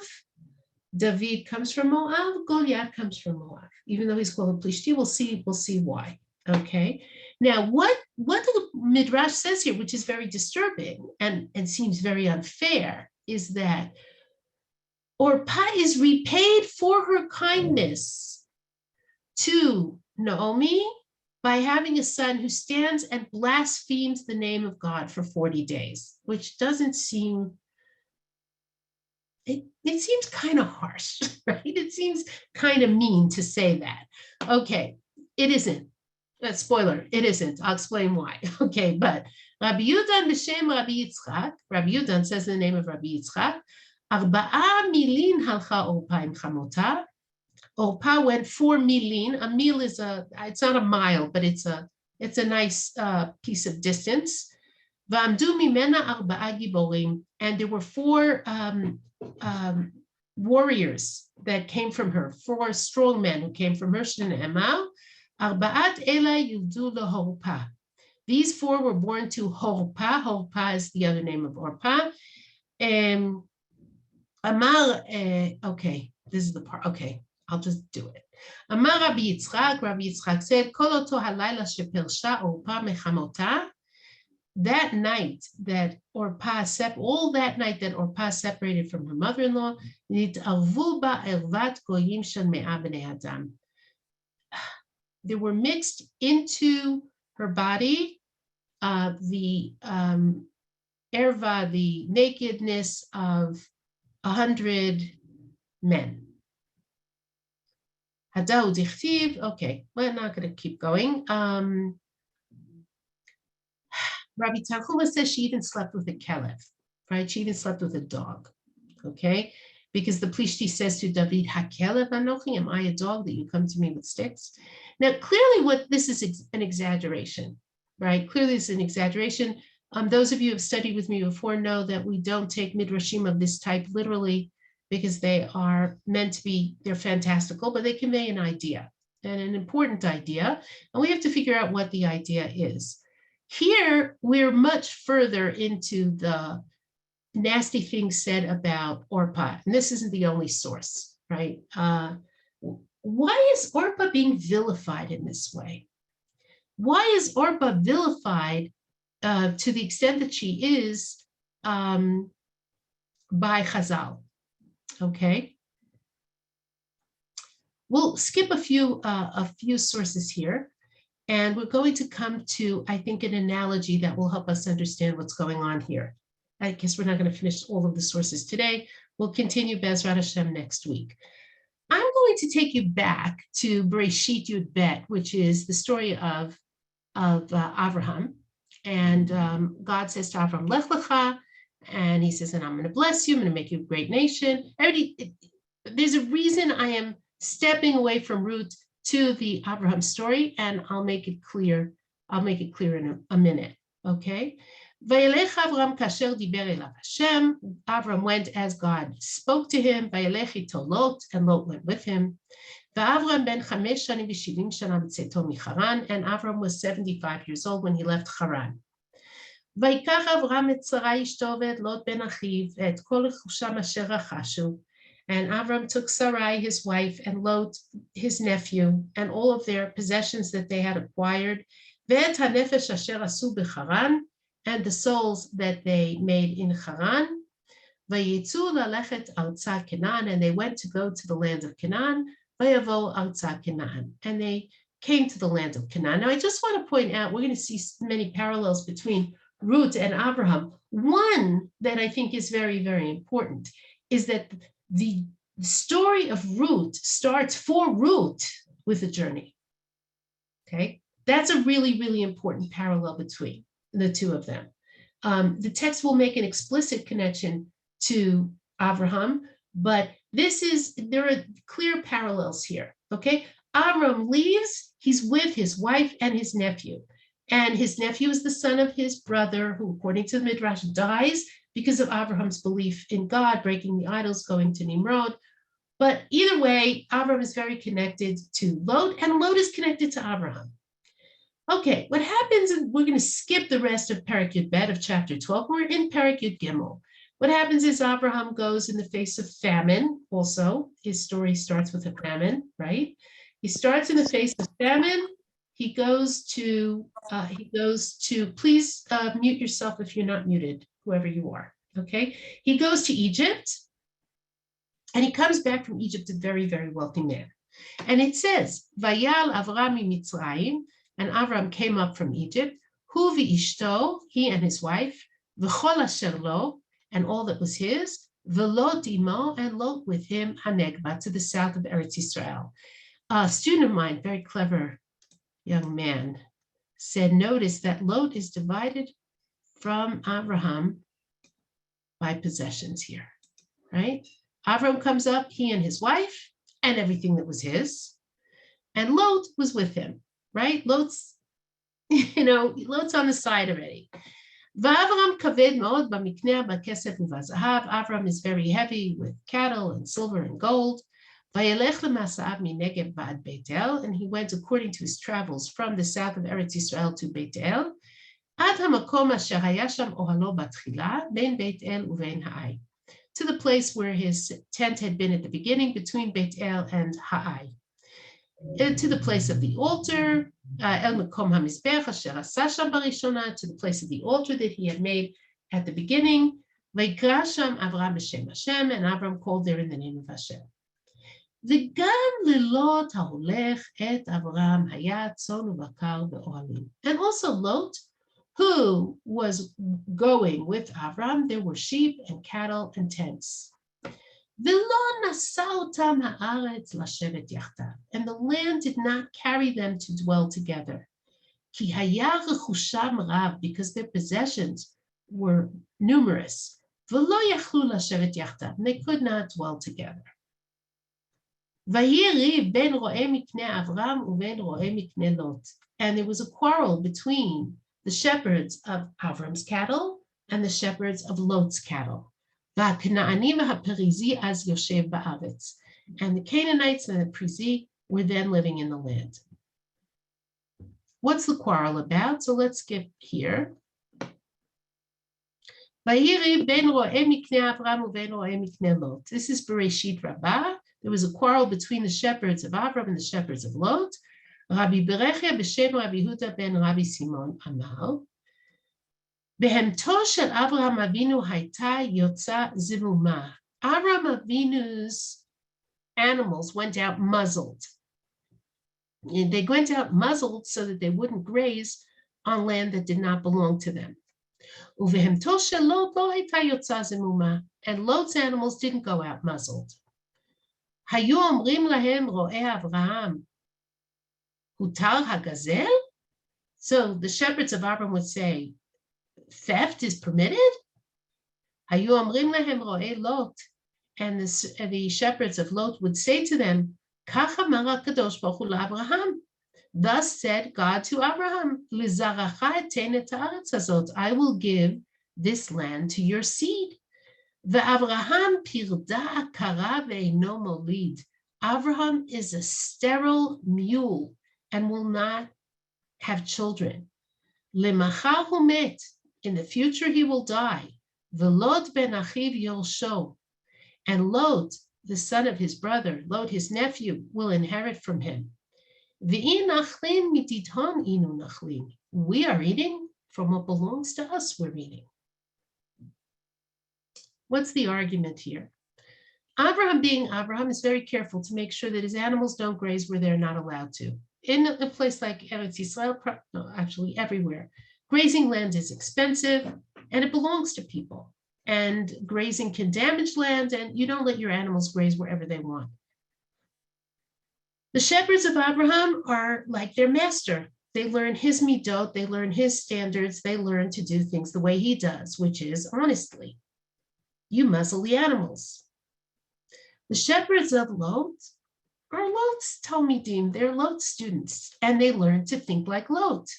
David comes from Moab. Goliath comes from Moab. Even though he's called a Plishti, we'll see why. Okay. Now, what the Midrash says here, which is very disturbing and seems very unfair, is that Orpah is repaid for her kindness to Naomi by having a son who stands and blasphemes the name of God for 40 days, which doesn't seem, it seems kind of harsh, right? It seems kind of mean to say that. Okay, it isn't. Spoiler, it isn't. I'll explain why. Okay, but Rabbi Yudan b'shem Rabbi Yitzchak, Rabbi Yudan says in the name of Rabbi Yitzchak, Arba'a milin halcha Orpah im chamota. Orpah went 4 milin. A mil is it's not a mile, but it's a nice piece of distance. V'amdu mimena arba'a giborim, and there were 4 warriors that came from her, 4 strong men who came from her. Shne'emar, arba'at ela yuldu leHorpah. These 4 were born to Horpah. Horpah is the other name of Orpah. Amar, okay, this is the part, okay, I'll just do it. Amar Rabbi Yitzchak said, Kol oto halayla shepersha Orpah mechamota. That night that Orpah all that night that Orpah separated from her mother-in-law, nit'arvu ba ervat goyim shel me'a bnei adam. There were mixed into her body the erva, the nakedness of 100 men. Hadau dichtiv. Okay, we're not going to keep going. Rabbi Tanchuma says she even slept with a kelev, right? She even slept with a dog, okay? Because the Plishti says to David, "Hakelev anochi, am I a dog that you come to me with sticks?" Now, clearly, this is an exaggeration, right? Clearly, it's an exaggeration. Those of you who have studied with me before know that we don't take midrashim of this type literally because they are meant to be, they're fantastical, but they convey an idea and an important idea, and we have to figure out what the idea is. Here, we're much further into the nasty things said about Orpah, and this isn't the only source, right? Why is Orpah being vilified in this way? Why is Orpah vilified to the extent that she is by Chazal? Okay, we'll skip a few sources here. And we're going to come to, I think, an analogy that will help us understand what's going on here. I guess we're not going to finish all of the sources today. We'll continue Bezrat Hashem next week. I'm going to take you back to Bereshit Yud Bet, which is the story of Avraham. And God says to Avraham, Lech Lecha, and he says, and I'm going to bless you, I'm going to make you a great nation. There's a reason I am stepping away from Rut to the Abraham story, and I'll make it clear. I'll make it clear in a minute, okay? Vayelech Avram kasher diber elav Hashem. Avram went as God spoke to him. Vayelech ito Lot, and Lot went with him. V'Avram ben 5 shanim v'shivim shana b'tzeto miCharan, and Avram was 75 years old when he left Haran. Vayikach Avram et Sarai ishto v'et Lot ben achiv et kol rechusham asher rachashu. And Avram took Sarai, his wife, and Lot, his nephew, and all of their possessions that they had acquired, and the souls that they made in Haran. And they went to go to the land of Canaan, and they came to the land of Canaan. Now, I just want to point out, we're going to see many parallels between Rut and Abraham. One that I think is very, very important is that the story of Rut starts for Rut with a journey. Okay, that's a really, really important parallel between the two of them. The text will make an explicit connection to Abraham, but there are clear parallels here. Okay, Avram leaves, he's with his wife and his nephew. And his nephew is the son of his brother, who, according to the Midrash, dies because of Abraham's belief in God, breaking the idols, going to Nimrod. But either way, Avram is very connected to Lot, and Lot is connected to Abraham. Okay, what happens, and we're going to skip the rest of Perek Yud Bet of chapter 12. We're in Perek Yud Gimel. What happens is Abraham goes in the face of famine. Also, his story starts with a famine, right? He starts in the face of famine. he goes to, please mute yourself if you're not muted, whoever you are, okay? He goes to Egypt, and he comes back from Egypt, a very, very wealthy man. And it says, Vayal Avram Mitzrayim, and Avram came up from Egypt, Hu v'ishto, he and his wife, v'chol asher lo, and all that was his, v'lot imo, and Lot with him, Hanegba, to the south of Eretz Yisrael. A student of mine, very clever young man, said, notice that Lot is divided from Abraham by possessions here, right? Avram comes up, he and his wife, and everything that was his, and Lot was with him, right? Lot's on the side already. Avram is very heavy with cattle and silver and gold. And he went according to his travels from the south of Eretz Yisrael to Beit El, to the place where his tent had been at the beginning, between Beit El and Ha'ai, to the place of the altar, El Mekom HaMizbech Asher Asa Sham Barishona, to the place of the altar that he had made at the beginning. Vayikra Sham Avram b'Shem Hashem, and Avram called there in the name of Hashem. V'gam lelot ha'olech et Avram haya tzon u'bakar ve'ohalim. And also Lot, who was going with Avram, there were sheep and cattle and tents. And the land did not carry them to dwell together. Because their possessions were numerous. And they could not dwell together. And there was a quarrel between the shepherds of Avram's cattle and the shepherds of Lot's cattle. And the Canaanites and the Perizi were then living in the land. What's the quarrel about? So let's skip here. This is Bereshit Rabbah. There was a quarrel between the shepherds of Avram and the shepherds of Lot. Rabbi Berechia b'shem Rabbi Huda ben Rabbi Simon Amar. Behemto shel Avraham Avinu hayta yotza zimuma. Avraham Avinu's animals went out muzzled. And they went out muzzled so that they wouldn't graze on land that did not belong to them. Uvehemto shel Lot lo hayta yotza zimuma. And Lot's animals didn't go out muzzled. Hayu omrim lahem ro'eh Avraham. Hutar hagazel? So the shepherds of Avram would say, theft is permitted? Hayu omrim lahem ro'eh Lot. And the shepherds of Lot would say to them, Kach amar HaKadosh Baruch Hu LaAvraham. Thus said God to Abraham, Lizaracha etein et haaretz hazot. I will give this land to your seed. Ve'Avraham pirda akara ve'eino molid. Avraham is a sterile mule and will not have children. Lemachar hu met. In the future he will die. V'Lot ben achiv yorsho. And Lot, the son of his brother, Lot, his nephew, will inherit from him. We are eating from what belongs to us, we're eating. What's the argument here? Abraham, being Abraham, is very careful to make sure that his animals don't graze where they're not allowed to. In a place like Eretz Yisrael, no, actually everywhere, grazing land is expensive and it belongs to people. And grazing can damage land, and you don't let your animals graze wherever they want. The shepherds of Abraham are like their master. They learn his midot, they learn his standards, they learn to do things the way he does, which is honestly. You muzzle the animals. The shepherds of Lot are Lot's Talmidim, they're Lot's students, and they learn to think like Lot.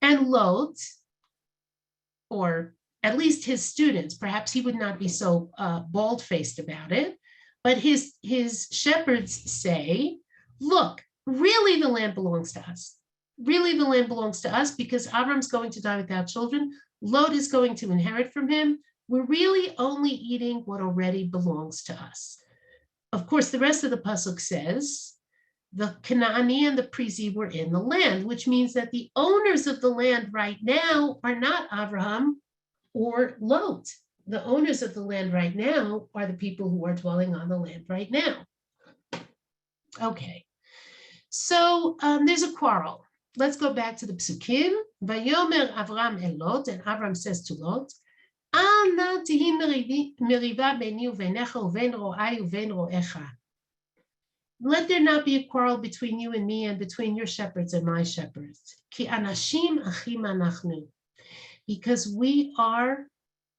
And Lot, or at least his students, perhaps he would not be so bald-faced about it, but his shepherds say, look, really the land belongs to us. Really the land belongs to us because Avram's going to die without children. Lot is going to inherit from him. We're really only eating what already belongs to us. Of course, the rest of the pasuk says, the Canaani and the Perizi were in the land, which means that the owners of the land right now are not Abraham or Lot. The owners of the land right now are the people who are dwelling on the land right now. Okay, so there's a quarrel. Let's go back to the psukim. Vayomer Avram el Lot, and Avram says to Lot, Al na tihi meriva beni uvenecha uven ro'ai uven ro'echa. Let there not be a quarrel between you and me and between your shepherds and my shepherds. Ki anashim achim anachnu. Because we are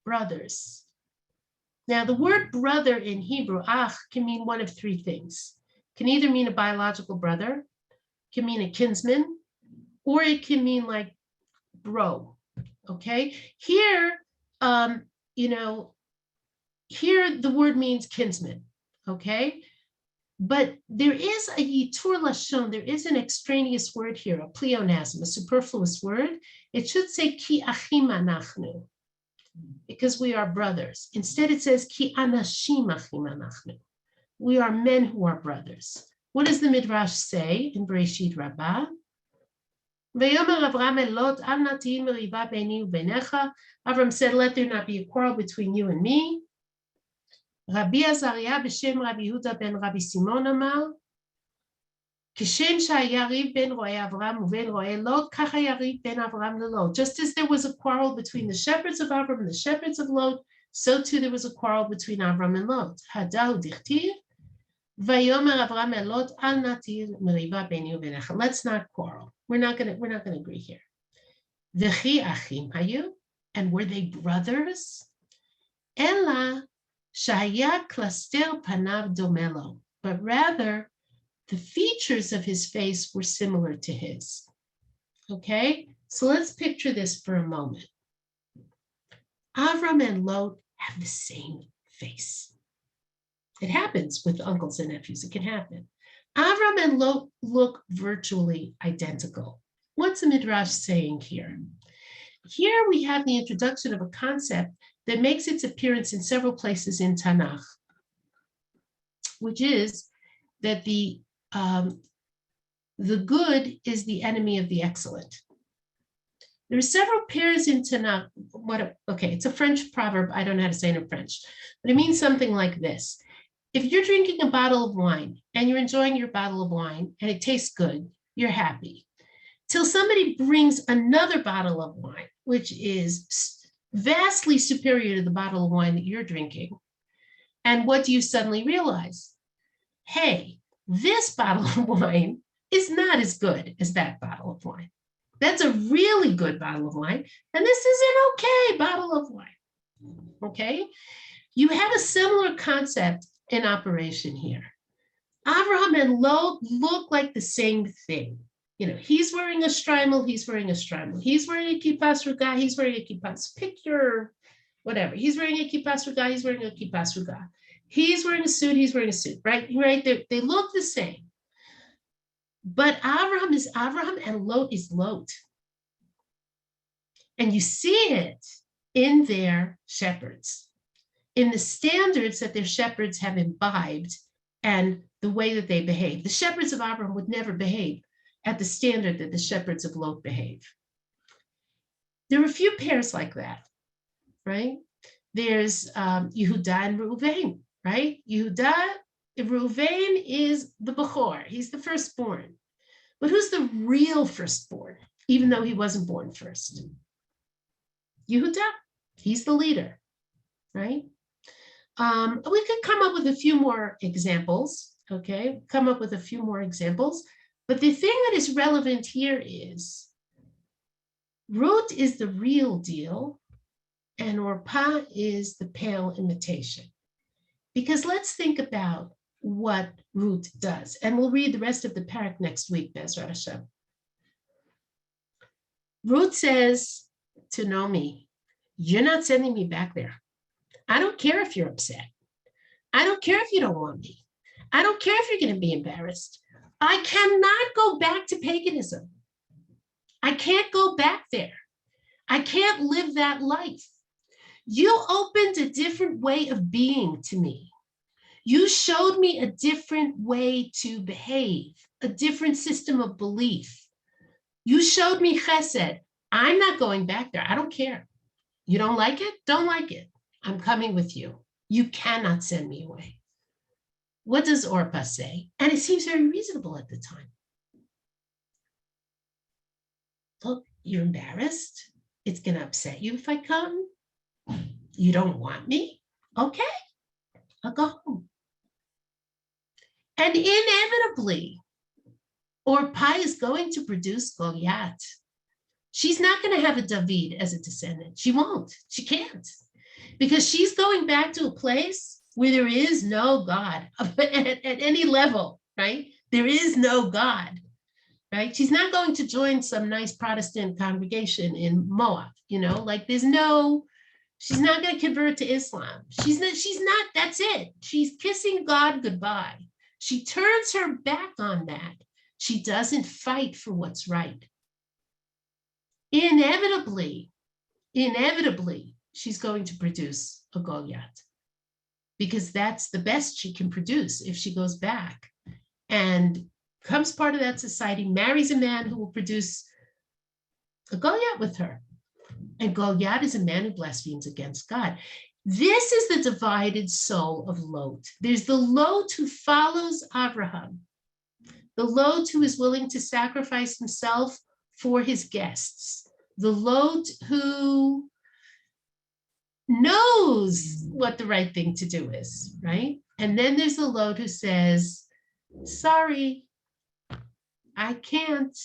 brothers. Now, the word brother in Hebrew, ach, can mean one of three things. It can either mean a biological brother, can mean a kinsman, or it can mean like bro. Okay, here, here the word means kinsman. Okay, but there is a yitur lashon, there is an extraneous word here, a pleonasm, a superfluous word. It should say ki achim anachnu, because we are brothers. Instead, it says ki anashim achim anachnu. We are men who are brothers. What does the Midrash say in Bereshit Rabbah? Avram said, let there not be a quarrel between you and me. Rabbi Azariah b'shem Rabbi Yehuda ben Rabbi Simon amar, כשם שהיה ריב בין רועי אברהם ובין רועי לוט, כך היה ריב בין אברהם ללוט. Just as there was a quarrel between the shepherds of Avram and the shepherds of Lot, so too there was a quarrel between Avram and Lot. Hadahu dichtiv, vayomer Avram el Lot, al natir meriva beni uvenecha. Let's not quarrel. We're not gonna agree here. V'chi achim hayu, and were they brothers? Ela shaya klaster panav domelo, but rather the features of his face were similar to his. Okay, so let's picture this for a moment. Avram and Lot have the same face. It happens with uncles and nephews. It can happen. Avram and Lot look virtually identical. What's the Midrash saying here? Here we have the introduction of a concept that makes its appearance in several places in Tanach, which is that the good is the enemy of the excellent. There are several pairs in Tanakh. It's a French proverb. I don't know how to say it in French, but it means something like this. If you're drinking a bottle of wine and you're enjoying your bottle of wine and it tastes good, you're happy. Till somebody brings another bottle of wine, which is vastly superior to the bottle of wine that you're drinking. And what do you suddenly realize? Hey, this bottle of wine is not as good as that bottle of wine. That's a really good bottle of wine, and this is an okay bottle of wine. Okay? You have a similar concept in operation here. Abraham and Lot look like the same thing. He's wearing a shtreimel, he's wearing a shtreimel. He's wearing a kippas ruga, he's wearing a kippas. Pick your whatever. He's wearing a kippas ruga, he's wearing a kippas ruga. He's wearing a suit, he's wearing a suit, right? They look the same. But Abraham is Abraham and Lot is Lot. And you see it in their shepherds, in the standards that their shepherds have imbibed and the way that they behave. The shepherds of Abraham would never behave at the standard that the shepherds of Lot behave. There are a few pairs like that, right? There's Yehuda and Reuven, right? Reuven is the Bechor. He's the firstborn. But who's the real firstborn, even though he wasn't born first? Yehuda. He's the leader, right? We could come up with a few more examples, okay? But the thing that is relevant here is Rut is the real deal and Orpah is the pale imitation. Because let's think about what Rut does. And we'll read the rest of the parak next week, Bezrat Hashem. Rut says to Naomi, you're not sending me back there. I don't care if you're upset. I don't care if you don't want me. I don't care if you're going to be embarrassed. I cannot go back to paganism. I can't go back there. I can't live that life. You opened a different way of being to me. You showed me a different way to behave, a different system of belief. You showed me chesed. I'm not going back there. I don't care. You don't like it? Don't like it. I'm coming with you. You cannot send me away. What does Orpah say? And it seems very reasonable at the time. Look, you're embarrassed. It's going to upset you if I come. You don't want me? Okay, I'll go home. And inevitably, Orpah is going to produce Goliath. She's not going to have a David as a descendant. She won't. She can't. Because she's going back to a place where there is no God at any level, right? There is no God, right? She's not going to join some nice Protestant congregation in Moab, like she's not going to convert to Islam. She's not, that's it. She's kissing God goodbye. She turns her back on that. She doesn't fight for what's right. Inevitably, she's going to produce a Goliath because that's the best she can produce if she goes back and becomes part of that society, marries a man who will produce a Goliath with her. And Goliath is a man who blasphemes against God. This is the divided soul of Lot. There's the Lot who follows Abraham, the Lot who is willing to sacrifice himself for his guests, the Lot who knows what the right thing to do is, right? And then there's the Lot who says, sorry, I can't.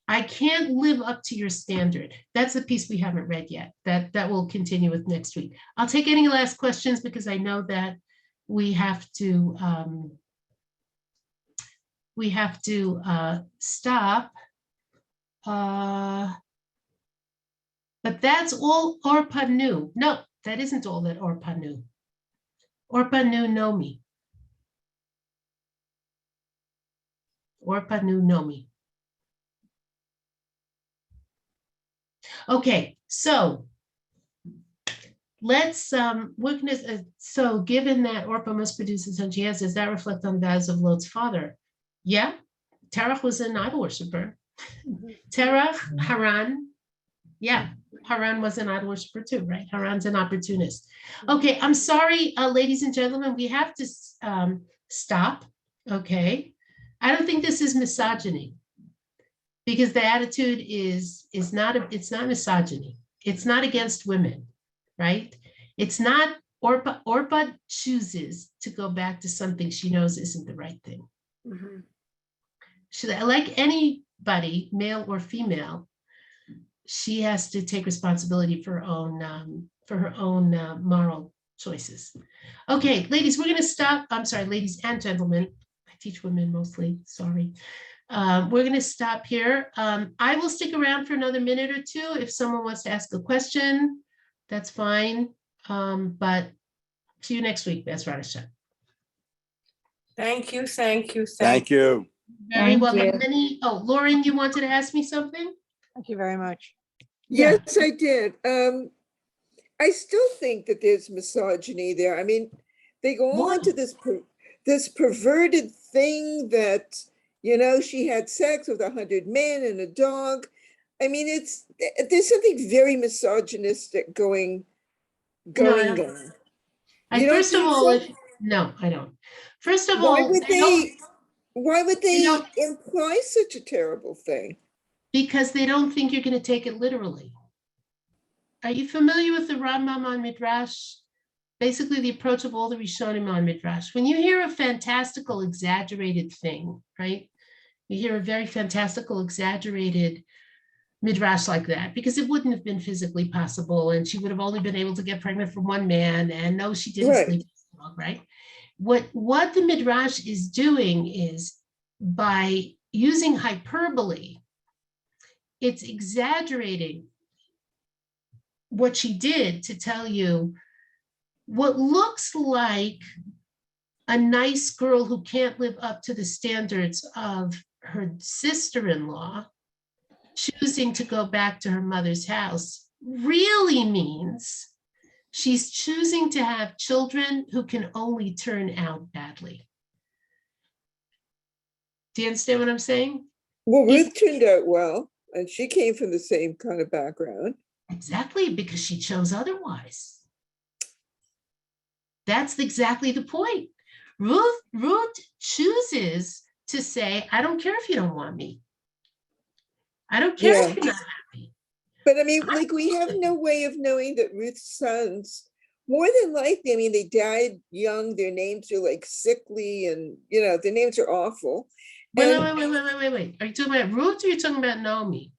I can't live up to your standard. That's the piece we haven't read yet. That will continue with next week. I'll take any last questions because I know that we have to stop. But that's all Orpah knew. No, that isn't all that Orpah knew. Orpah knew Nomi. Orpah knew Nomi. Okay, so let's so given that Orpah must produce a son she has, does that reflect on the vows of Lot's father? Yeah, Terach was an idol worshiper. Terach, Haran, yeah, Haran was an idol worshiper too, right? Haran's an opportunist. Okay, I'm sorry, ladies and gentlemen, we have to stop, okay? I don't think this is misogyny because the attitude is not, it's not misogyny. It's not against women, right? It's not, Orpah chooses to go back to something she knows isn't the right thing. Mm-hmm. She, like anybody, male or female, she has to take responsibility for her own moral choices. Okay, ladies, we're going to stop. I'm sorry, ladies and gentlemen. I teach women mostly. Sorry. We're going to stop here. I will stick around for another minute or two. If someone wants to ask a question, that's fine. But see you next week, Bezrat Hashem. Thank you, thank you, Thank you. Very welcome. Lauren, you wanted to ask me something? Thank you very much. Yeah. Yes, I did. I still think that there's misogyny there. I mean, they go on to this perverted thing that, she had sex with 100 men and a dog. I mean, there's something very misogynistic going on. First of all, no, I don't. First of all, why would they imply such a terrible thing? Because they don't think you're going to take it literally. Are you familiar with the Rambam on Midrash? Basically, the approach of all the Rishonim on Midrash. When you hear a fantastical, exaggerated thing, right? You hear a very fantastical, exaggerated Midrash like that, because it wouldn't have been physically possible, and she would have only been able to get pregnant from one man, and no, she didn't sleep with the dog, right? What the Midrash is doing is, by using hyperbole, it's exaggerating what she did to tell you what looks like a nice girl who can't live up to the standards of her sister-in-law choosing to go back to her mother's house really means She's choosing to have children who can only turn out badly. Do you understand what I'm saying? Well, Ruth turned out well, and she came from the same kind of background. Exactly, because she chose otherwise. That's exactly the point. Ruth chooses to say, I don't care if you don't want me. I don't care if you're not happy. But I mean, like, we have no way of knowing that Ruth's sons, more than likely, I mean, they died young, their names are like sickly, and, you know, their names are awful. Wait. And Are you talking about Ruth or are you talking about Naomi?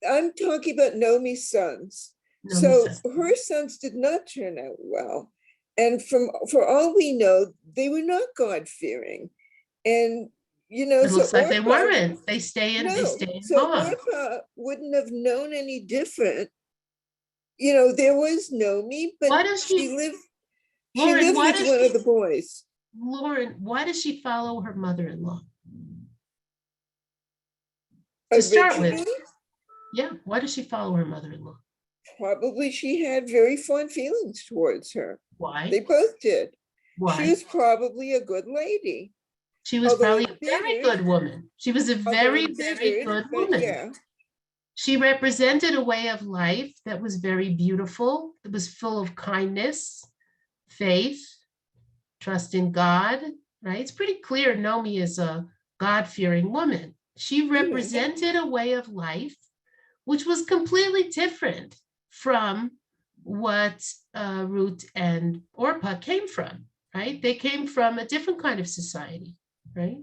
I'm talking about Naomi's sons. Naomi's So sons. her sons did not turn out well. And for all we know, they were not God-fearing. And, you know, It looks like they weren't. They stay in so home. Orpah wouldn't have known any different. You know, there was Naomi, but Why does she lived Lauren, why with does one of the boys. Lauren, why does she follow her mother-in-law? To Originally, start with, yeah, why does she follow her mother-in-law? probably she had very fond feelings towards her. Why? They both did. Why? She was probably a good lady. She was although probably a very embittered- good woman. She was a very, very embittered, good but woman. yeah. She represented a way of life that was very beautiful. It was full of kindness, faith, trust in God, right? It's pretty clear Naomi is a God-fearing woman. She represented a way of life which was completely different from what Rut and Orpah came from, right? They came from a different kind of society, right?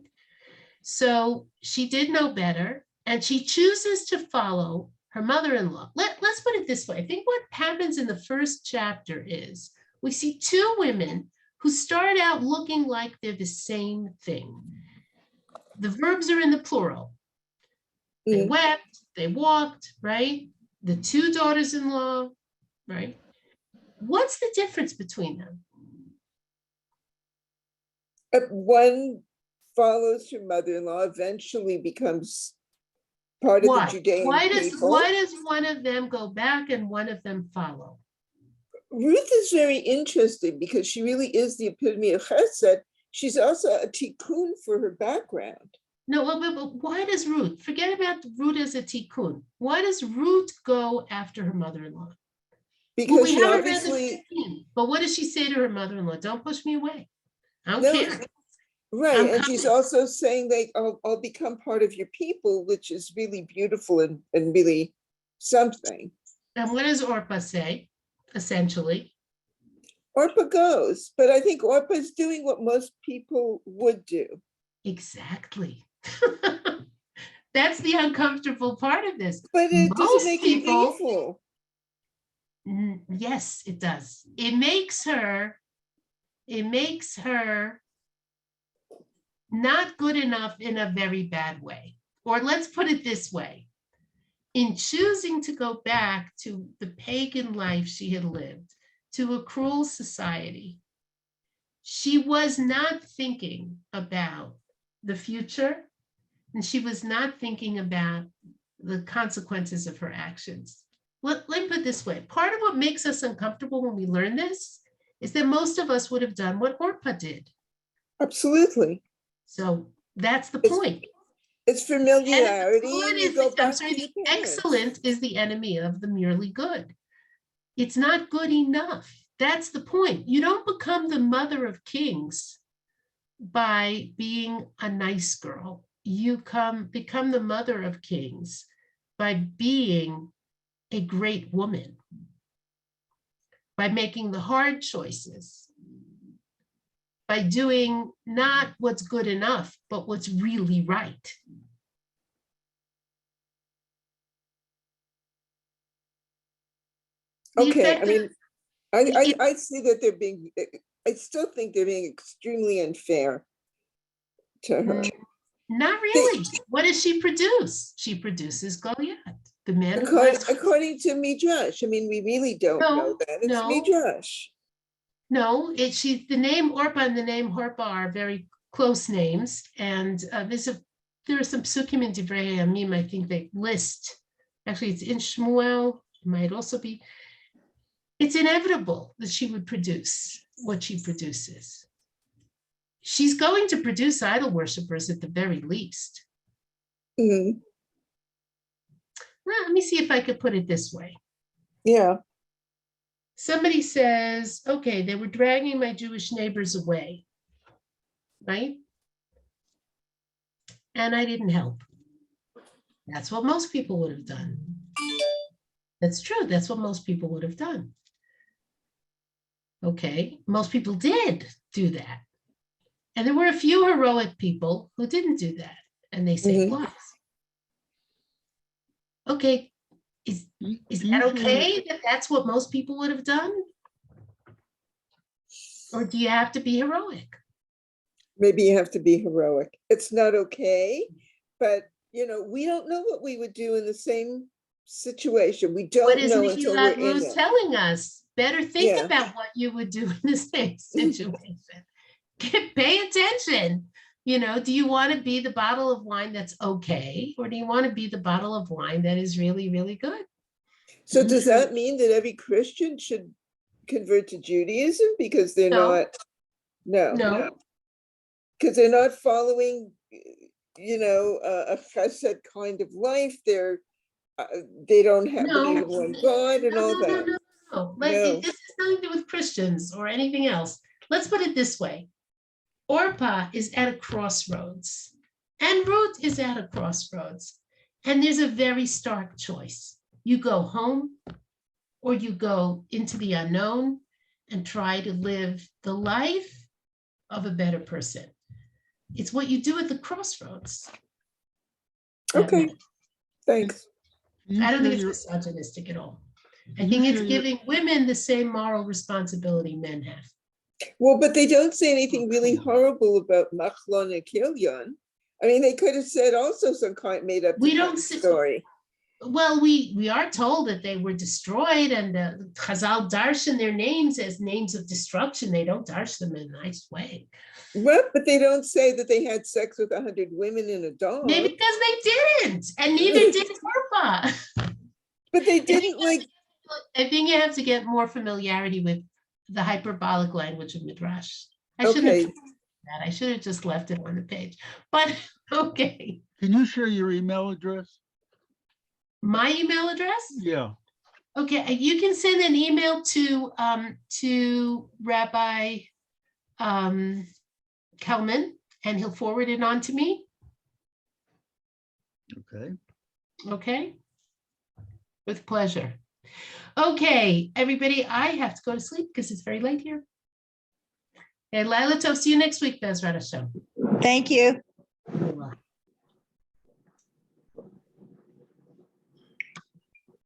So she did know better, and she chooses to follow her mother-in-law. Let's put it this way. I think what happens in the first chapter is we see two women who start out looking like they're the same thing. The verbs are in the plural. They wept, they walked, right? The two daughters-in-law, right? What's the difference between them? One follows her mother-in-law, eventually becomes part of the Judean people. Why does one of them go back and one of them follow? Ruth is very interesting because she really is the epitome of chesed. She's also a tikkun for her background. No, but why does Ruth, forget about Ruth as a tikkun. Why does Ruth go after her mother-in-law? Because she obviously, but what does she say to her mother-in-law? Don't push me away. I don't care. Right, I'm and she's coming. also saying like, I'll become part of your people, which is really beautiful and really something. And what does Orpah say, essentially? Orpah goes, but I think Orpah is doing what most people would do. Exactly. That's the uncomfortable part of this. But it Most doesn't make it people, evil. Yes, it does. It makes her not good enough in a very bad way. Or let's put it this way. In choosing to go back to the pagan life she had lived, to a cruel society, she was not thinking about the future, and she was not thinking about the consequences of her actions. Let me put it this way. Part of what makes us uncomfortable when we learn this is that most of us would have done what Orpah did. Absolutely. So that's the point. It's familiarity. The excellent is the enemy of the merely good. It's not good enough. That's the point. You don't become the mother of kings by being a nice girl. You become the mother of kings by being a great woman, by making the hard choices, by doing not what's good enough, but what's really right. Okay, I mean, I see that I still think they're being extremely unfair to her. Not really. What does she produce? She produces Goliath, the man. According to Midrash, I mean, we really don't know that. It's Midrash. No, the name Orpah and the name Orpah are very close names, and there are some psukim in Divrei Yamim. I think they list. Actually, it's in Shmuel. It might also be. It's inevitable that she would produce what she produces. She's going to produce idol worshipers at the very least. Mhm. Well, let me see if I could put it this way. Yeah. Somebody says, okay, they were dragging my Jewish neighbors away, right? And I didn't help. That's what most people would have done. That's true. That's what most people would have done. Okay, most people did do that. And there were a few heroic people who didn't do that, and they saved lives. Okay, is that okay that that's what most people would have done? Or do you have to be heroic? Maybe you have to be heroic. It's not okay, but we don't know what we would do in the same situation. We don't know until we're Megillat in Rut it. telling us? Better think Yeah. about what you would do in the same situation. Pay attention. Do you want to be the bottle of wine that's okay, or do you want to be the bottle of wine that is really, really good? So does that mean that every Christian should convert to Judaism because they're No. not? Because they're not following, a chesed kind of life. They don't have believe in one God and all that. No. This has nothing to do with Christians or anything else. Let's put it this way. Orpah is at a crossroads, and Ruth is at a crossroads. And there's a very stark choice. You go home, or you go into the unknown and try to live the life of a better person. It's what you do at the crossroads. Okay, thanks. I don't think it's misogynistic at all. I think it's giving women the same moral responsibility men have. Well, but they don't say anything really horrible about Machlon and Kilyon. I mean, they could have said also some kind made up story. Well, we are told that they were destroyed, and Chazal darshan their names as names of destruction. They don't darsh them in a nice way. What? But they don't say that they had sex with 100 women and a dog. Maybe because they didn't, and neither did Orpah. But they didn't I think you have to get more familiarity with the hyperbolic language of Midrash. Okay. I should have just left it on the page, but okay. Can you share your email address? My email address? Yeah. Okay, you can send an email to Rabbi Kelman, and he'll forward it on to me. Okay. Okay. With pleasure. Okay, everybody, I have to go to sleep because it's very late here. And Laila Tov, see you next week, Bezrat Hashem. Thank you. You're welcome.